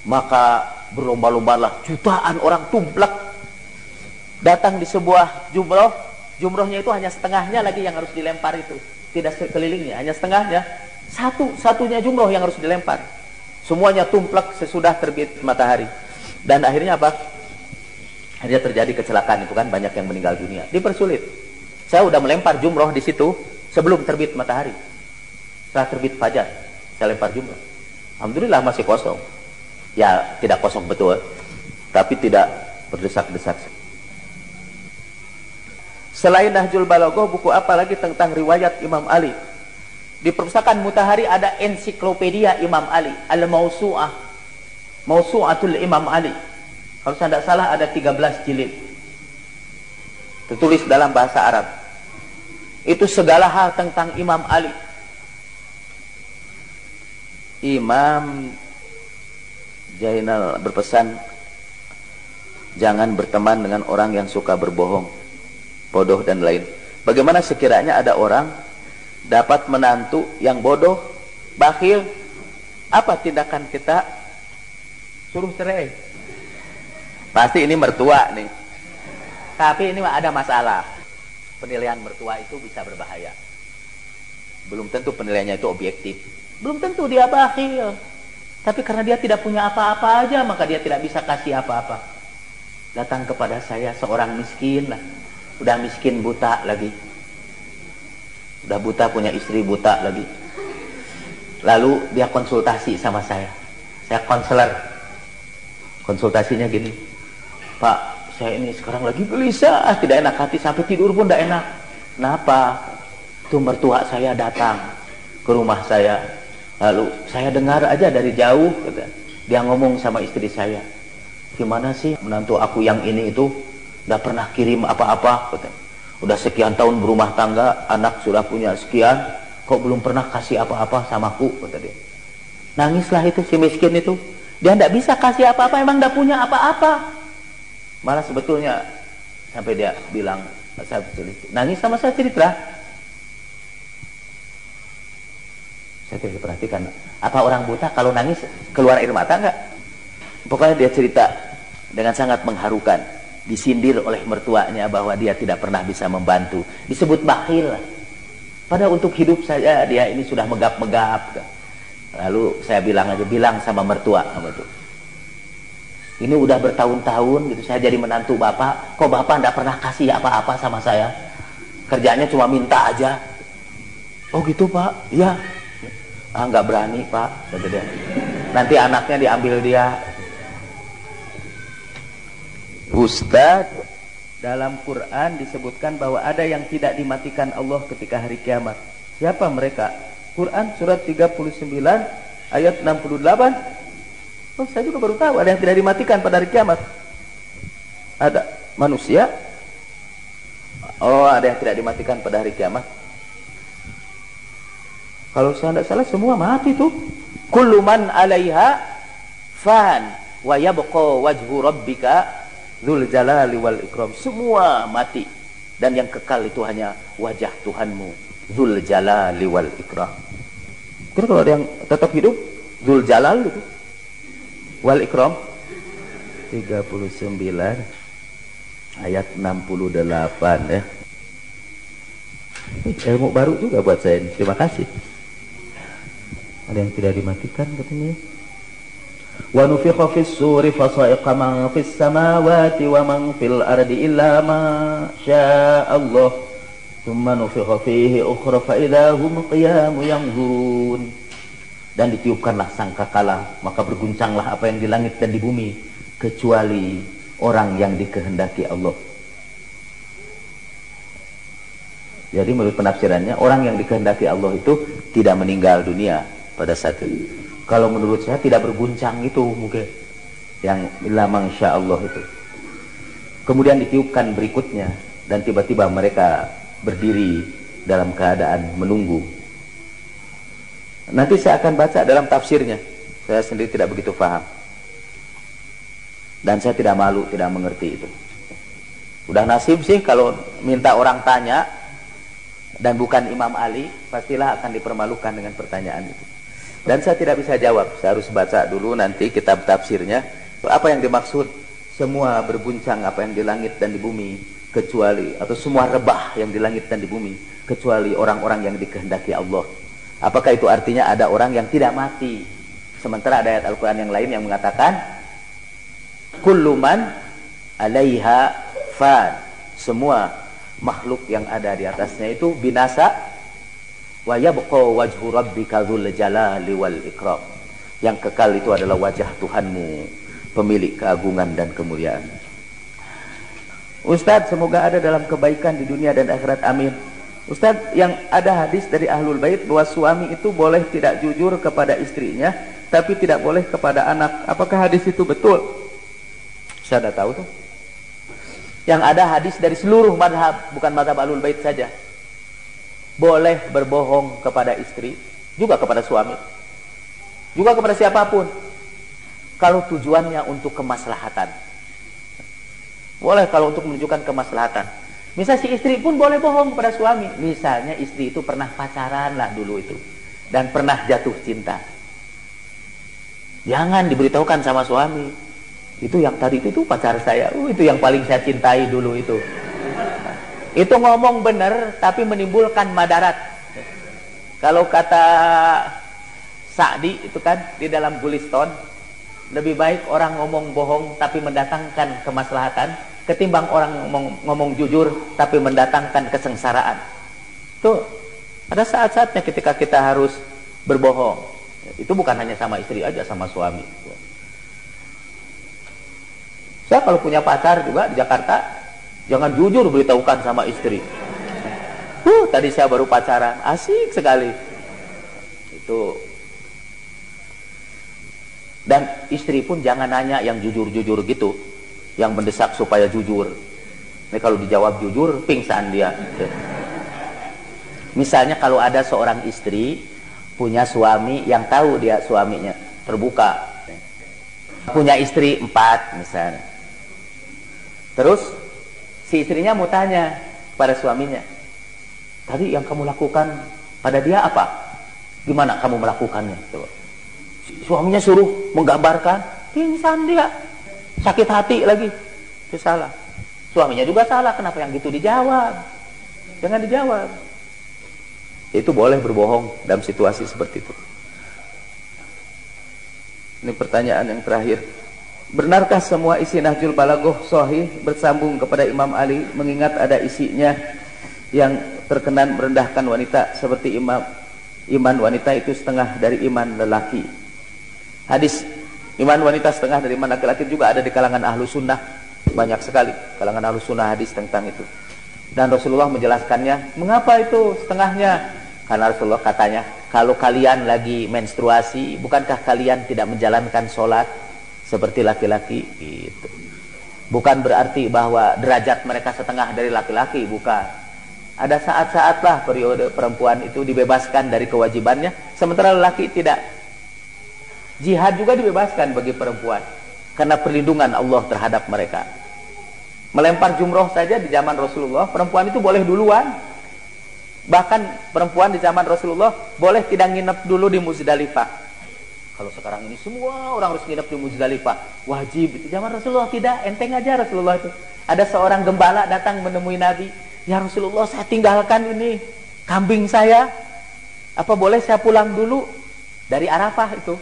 Maka berlomba-lombalah jutaan orang tumplek datang di sebuah jumroh. Jumrohnya itu hanya setengahnya lagi yang harus dilempar itu, tidak sekelilingnya, hanya setengahnya. Satunya jumroh yang harus dilempar. Semuanya tumplek sesudah terbit matahari. Dan akhirnya apa? Akhirnya terjadi kecelakaan itu kan, banyak yang meninggal dunia. Dipersulit. Saya udah melempar jumroh di situ sebelum terbit matahari. Setelah terbit fajar, saya lempar jumroh. Alhamdulillah masih kosong. Ya, tidak kosong betul, tapi tidak berdesak-desak. Selain Nahjul Balaghah, buku apa lagi tentang riwayat Imam Ali? Di perpustakaan Mutahari ada ensiklopedia Imam Ali, Al-Mausu'ah, Mausu'atul Imam Ali. Kalau saya tidak salah ada 13 jilid. Tertulis dalam bahasa Arab. Itu segala hal tentang Imam Ali. Imam Jainal berpesan, jangan berteman dengan orang yang suka berbohong, bodoh dan lain. Bagaimana sekiranya ada orang dapat menantu yang bodoh, bakhil, apa tindakan kita? Suruh cerai. Pasti ini mertua nih. Tapi ini ada masalah. Penilaian mertua itu bisa berbahaya. Belum tentu penilaiannya itu objektif. Belum tentu dia bakhil. Tapi karena dia tidak punya apa-apa aja, maka dia tidak bisa kasih apa-apa. Datang kepada saya seorang miskin lah. Udah miskin buta lagi. Udah buta, punya istri buta lagi. Lalu dia konsultasi sama saya. Saya konselor. Konsultasinya gini, Pak, saya ini sekarang lagi gelisah, tidak enak hati, sampai tidur pun tidak enak. Kenapa? Tuh mertua saya datang ke rumah saya. Lalu saya dengar aja dari jauh, kata, dia ngomong sama istri saya, gimana sih menantu aku yang ini itu tidak pernah kirim apa-apa, kata. Udah sekian tahun berumah tangga, anak sudah punya sekian, kok belum pernah kasih apa-apa sama aku, kata dia. Nangislah itu si miskin itu. Dia tidak bisa kasih apa-apa, emang tidak punya apa-apa. Malah sebetulnya sampai dia bilang, saya nangis sama saya cerita. Saya tidak perhatikan. Apa orang buta kalau nangis keluar air mata enggak? Pokoknya dia cerita dengan sangat mengharukan. Disindir oleh mertuanya bahwa dia tidak pernah bisa membantu. Disebut bakhil. Padahal untuk hidup saya dia ini sudah megap-megap. Lalu saya bilang aja, bilang sama mertua sama itu. Ini udah bertahun-tahun gitu saya jadi menantu bapak, kok bapak tidak pernah kasih apa-apa sama saya? Kerjanya cuma minta aja. Oh gitu pak? Iya. Ah nggak berani pak, kata dia. Nanti anaknya diambil dia. Ustaz, dalam Quran disebutkan bahwa ada yang tidak dimatikan Allah ketika hari kiamat. Siapa mereka? Quran surat 39 ayat 68. Oh, saya juga baru tahu ada yang tidak dimatikan pada hari kiamat. Ada manusia. Oh, ada yang tidak dimatikan pada hari kiamat. Kalau saya tidak salah semua mati tuh. Kullu man 'alaiha fan wa yabqa wajhu rabbika dzul jalali wal ikram. Semua mati dan yang kekal itu hanya wajah Tuhanmu dzul jalali wal ikram. Kira kalau ada yang tetap hidup dzul jalal itu wal ikram 39 ayat 68 ya. Ilmu baru juga buat saya ini. Terima kasih. Ada yang tidak dimatikan katanya. Wa nufikha fis suri fasa'iqa man fis samawati wa man fil ardi illa ma syaa Allah. Tsumma nufikha fihi ukhra fa idza hum qiyamun yanzurun. Dan ditiupkanlah sangkakala, maka berguncanglah apa yang di langit dan di bumi, kecuali orang yang dikehendaki Allah. Jadi menurut penafsirannya, orang yang dikehendaki Allah itu tidak meninggal dunia pada saat itu. Kalau menurut saya tidak berguncang itu mungkin yang illa masya Allah itu. Kemudian ditiupkan berikutnya, dan tiba-tiba mereka berdiri dalam keadaan menunggu. Nanti saya akan baca dalam tafsirnya. Saya sendiri tidak begitu paham. Dan saya tidak malu, tidak mengerti itu. Udah nasib sih kalau minta orang tanya dan bukan Imam Ali, pastilah akan dipermalukan dengan pertanyaan itu. Dan saya tidak bisa jawab. Saya harus baca dulu nanti kitab tafsirnya. Apa yang dimaksud? Semua berguncang apa yang di langit dan di bumi, kecuali, atau semua rebah yang di langit dan di bumi, kecuali orang-orang yang dikehendaki Allah. Apakah itu artinya ada orang yang tidak mati? Sementara ada ayat Al-Quran yang lain yang mengatakan kullu man 'alaiha fan. Semua makhluk yang ada di atasnya itu binasa. Wa yabqa wajhu rabbika dzul jalali wal ikram. Yang kekal itu adalah wajah Tuhanmu, pemilik keagungan dan kemuliaan. Ustadz, semoga ada dalam kebaikan di dunia dan akhirat, amin. Ustadz, yang ada hadis dari Ahlul Bait bahwa suami itu boleh tidak jujur kepada istrinya, tapi tidak boleh kepada anak. Apakah hadis itu betul? Saya tidak tahu tuh. Yang ada hadis dari seluruh madhab, bukan madhab Ahlul Bait saja. Boleh berbohong kepada istri, juga kepada suami, juga kepada siapapun, kalau tujuannya untuk kemaslahatan. Boleh kalau untuk menunjukkan kemaslahatan. Misal si istri pun boleh bohong kepada suami. Misalnya istri itu pernah pacaran lah dulu itu, dan pernah jatuh cinta. Jangan diberitahukan sama suami. Itu yang tadi itu pacar saya. Itu yang paling saya cintai dulu itu. Itu ngomong benar tapi menimbulkan madarat. Kalau kata Sa'di itu kan di dalam Guliston, lebih baik orang ngomong bohong tapi mendatangkan kemaslahatan ketimbang orang ngomong jujur tapi mendatangkan kesengsaraan. Tuh, ada saat-saatnya ketika kita harus berbohong. Itu bukan hanya sama istri aja, sama suami. Saya kalau punya pacar juga di Jakarta, jangan jujur beritahukan sama istri. Tadi saya baru pacaran, asik sekali. Itu. Dan istri pun jangan nanya yang jujur-jujur gitu, yang mendesak supaya jujur. Ini kalau dijawab jujur, pingsan dia. Misalnya kalau ada seorang istri punya suami yang tahu dia suaminya terbuka, punya istri 4 misalnya. Terus si istrinya mau tanya pada suaminya, tadi yang kamu lakukan pada dia apa? Gimana kamu melakukannya? Suaminya suruh menggambarkan, pingsan dia, sakit hati lagi. Itu salah. Suaminya juga salah, kenapa yang gitu dijawab? Jangan dijawab. Itu boleh berbohong dalam situasi seperti itu. Ini pertanyaan yang terakhir. Benarkah semua isi Nahjul Balaghah sahih bersambung kepada Imam Ali, mengingat ada isinya yang terkenan merendahkan wanita seperti iman wanita itu setengah dari iman lelaki. Hadis iman wanita setengah dari iman laki-laki juga ada di kalangan ahlu sunnah, banyak sekali kalangan ahlu sunnah hadis tentang itu. Dan Rasulullah menjelaskannya. Mengapa itu setengahnya? Karena Rasulullah katanya, kalau kalian lagi menstruasi, bukankah kalian tidak menjalankan sholat seperti laki-laki? Gitu. Bukan berarti bahwa derajat mereka setengah dari laki-laki, bukan. Ada saat-saat lah periode perempuan itu dibebaskan dari kewajibannya, sementara lelaki tidak. Jihad juga dibebaskan bagi perempuan karena perlindungan Allah terhadap mereka. Melempar jumroh saja di zaman Rasulullah, perempuan itu boleh duluan. Bahkan perempuan di zaman Rasulullah boleh tidak nginep dulu di Muzdalifah. Kalau sekarang ini semua orang harus nginep di Muzdalifah, wajib. Di zaman Rasulullah tidak, enteng aja Rasulullah itu. Ada seorang gembala datang menemui Nabi, ya Rasulullah, saya tinggalkan ini kambing saya, apa boleh saya pulang dulu? dari Arafah itu.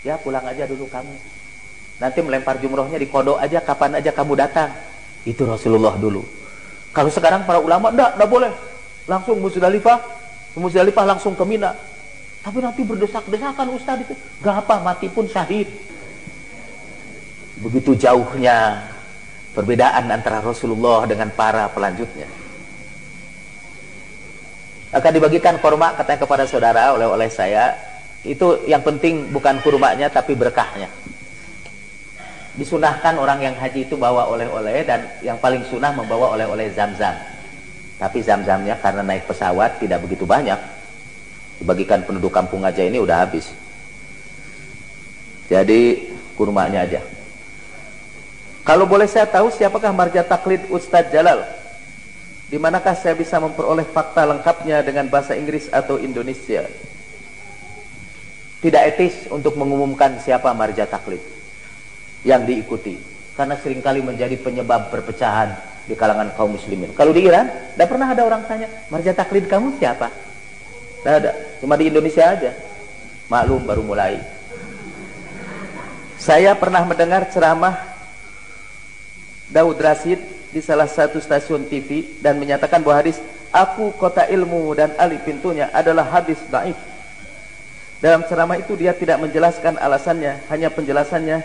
Ya pulang aja dulu kamu. Nanti melempar jumrohnya di kodok aja, kapan aja kamu datang. Itu Rasulullah dulu. Kalau sekarang para ulama, enggak boleh. Langsung Musdalifah langsung ke Mina. Tapi nanti berdesak-desakan Ustaz itu. Gak apa, mati pun syahid. Begitu jauhnya perbedaan antara Rasulullah dengan para pelanjutnya. Akan dibagikan kurma katanya kepada saudara oleh saya. Itu yang penting bukan kurmanya tapi berkahnya. Disunahkan orang yang haji itu bawa oleh-oleh, dan yang paling sunah membawa oleh-oleh Zam-Zam. Tapi Zam-Zamnya karena naik pesawat tidak begitu banyak. Dibagikan penduduk kampung aja ini udah habis. Jadi kurmanya aja. Kalau boleh saya tahu siapakah marja taklid Ustadz Jalal? Di manakah saya bisa memperoleh fakta lengkapnya dengan bahasa Inggris atau Indonesia? Tidak etis untuk mengumumkan siapa marja taklid yang diikuti, karena seringkali menjadi penyebab perpecahan di kalangan kaum muslimin. Kalau di Iran, tidak pernah ada orang tanya, marja taklid kamu siapa? Tidak ada, cuma di Indonesia aja. Maklum baru mulai. Saya pernah mendengar ceramah Daud Rashid di salah satu stasiun TV dan menyatakan bahwa hadis "Aku kota ilmu dan Ali pintunya" adalah hadis dhaif. Dalam ceramah itu dia tidak menjelaskan alasannya, hanya penjelasannya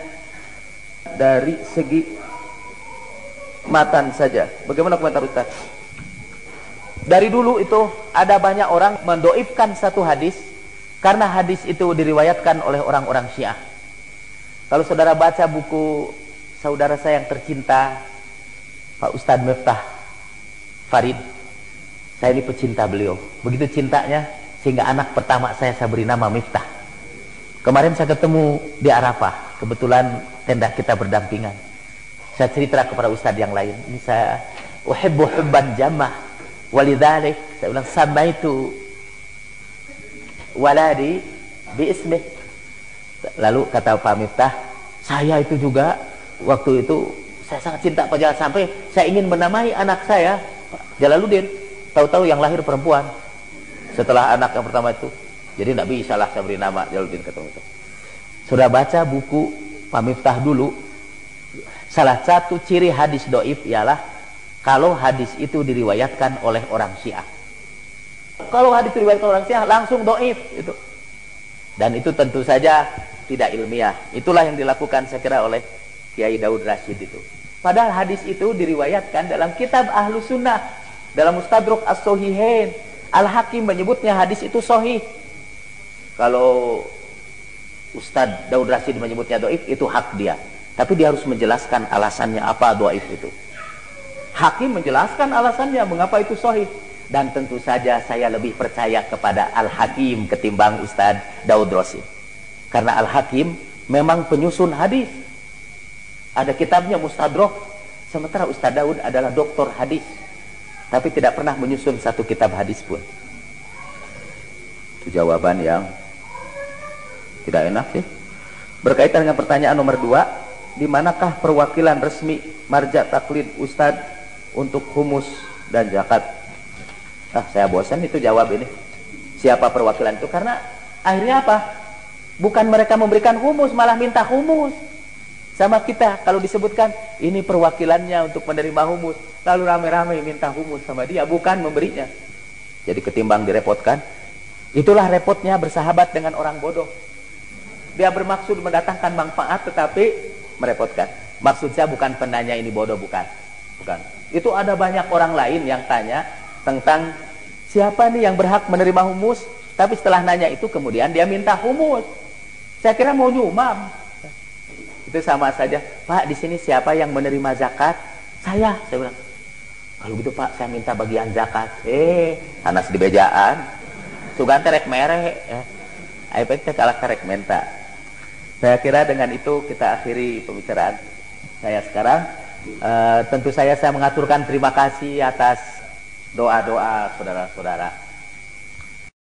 dari segi matan saja. Bagaimana komentar Ustaz? Dari dulu itu ada banyak orang mendoifkan satu hadis karena hadis itu diriwayatkan oleh orang-orang Syiah. Kalau saudara baca buku saudara saya yang tercinta, Pak Ustadz Miftah Farid, saya ini pecinta beliau. Begitu cintanya sehingga anak pertama saya beri nama Miftah. Kemarin saya ketemu di Arafah, kebetulan tenda kita berdampingan. Saya cerita kepada ustadz yang lain, ini saya uhibbu hubban jamah walidzalik, saya bilang samaitu waladi bi ismih. Lalu kata Pak Miftah, saya itu juga waktu itu saya sangat cinta Pak Jalal sampai saya ingin menamai anak saya Jalaluddin. Tahu-tahu yang lahir perempuan setelah anak yang pertama itu. Jadi tidak bisa lah saya beri nama Jalaluddin ketemu itu. Sudah baca buku Pak Miftah dulu, salah satu ciri hadis doif ialah kalau hadis itu diriwayatkan oleh orang Syiah. Kalau hadis diriwayatkan orang Syiah langsung doif itu. Dan itu tentu saja tidak ilmiah. Itulah yang dilakukan saya kira oleh Kiai Daud Rashid itu. Padahal hadis itu diriwayatkan dalam kitab Ahlus Sunnah, dalam Mustadrak As-Sahihain. Al-Hakim menyebutnya hadis itu sahih. Kalau Ustadz Daud Rashid menyebutnya doif, itu hak dia. Tapi dia harus menjelaskan alasannya apa doif itu. Hakim menjelaskan alasannya mengapa itu sahih. Dan tentu saja saya lebih percaya kepada Al-Hakim ketimbang Ustadz Daud Rashid. Karena Al-Hakim memang penyusun hadis. Ada kitabnya Mustadrak. Sementara Ustadz Daud adalah doktor hadis, tapi tidak pernah menyusun satu kitab hadis pun. Itu jawaban yang tidak enak sih. Berkaitan dengan pertanyaan nomor 2, di manakah perwakilan resmi marja taklid Ustadz untuk humus dan zakat? Saya bosan itu jawab ini. Siapa perwakilan itu? Karena akhirnya apa? Bukan mereka memberikan humus, malah minta humus sama kita. Kalau disebutkan ini perwakilannya untuk menerima humus, lalu rame-rame minta humus sama dia, bukan memberinya. Jadi ketimbang direpotkan, itulah repotnya bersahabat dengan orang bodoh. Dia bermaksud mendatangkan manfaat tetapi merepotkan. Maksud saya bukan penanya ini bodoh, bukan. Itu ada banyak orang lain yang tanya tentang siapa nih yang berhak menerima humus, tapi setelah nanya itu kemudian dia minta humus. Saya kira mau nyumam. Itu sama saja. Pak, di sini siapa yang menerima zakat? Saya bilang. Kalau gitu Pak, saya minta bagian zakat. Anas di bejaan. Sugan terek mere. Ayo teh kalah karek menta. Saya kira dengan itu kita akhiri pembicaraan saya sekarang. Tentu saya mengaturkan terima kasih atas doa-doa saudara-saudara.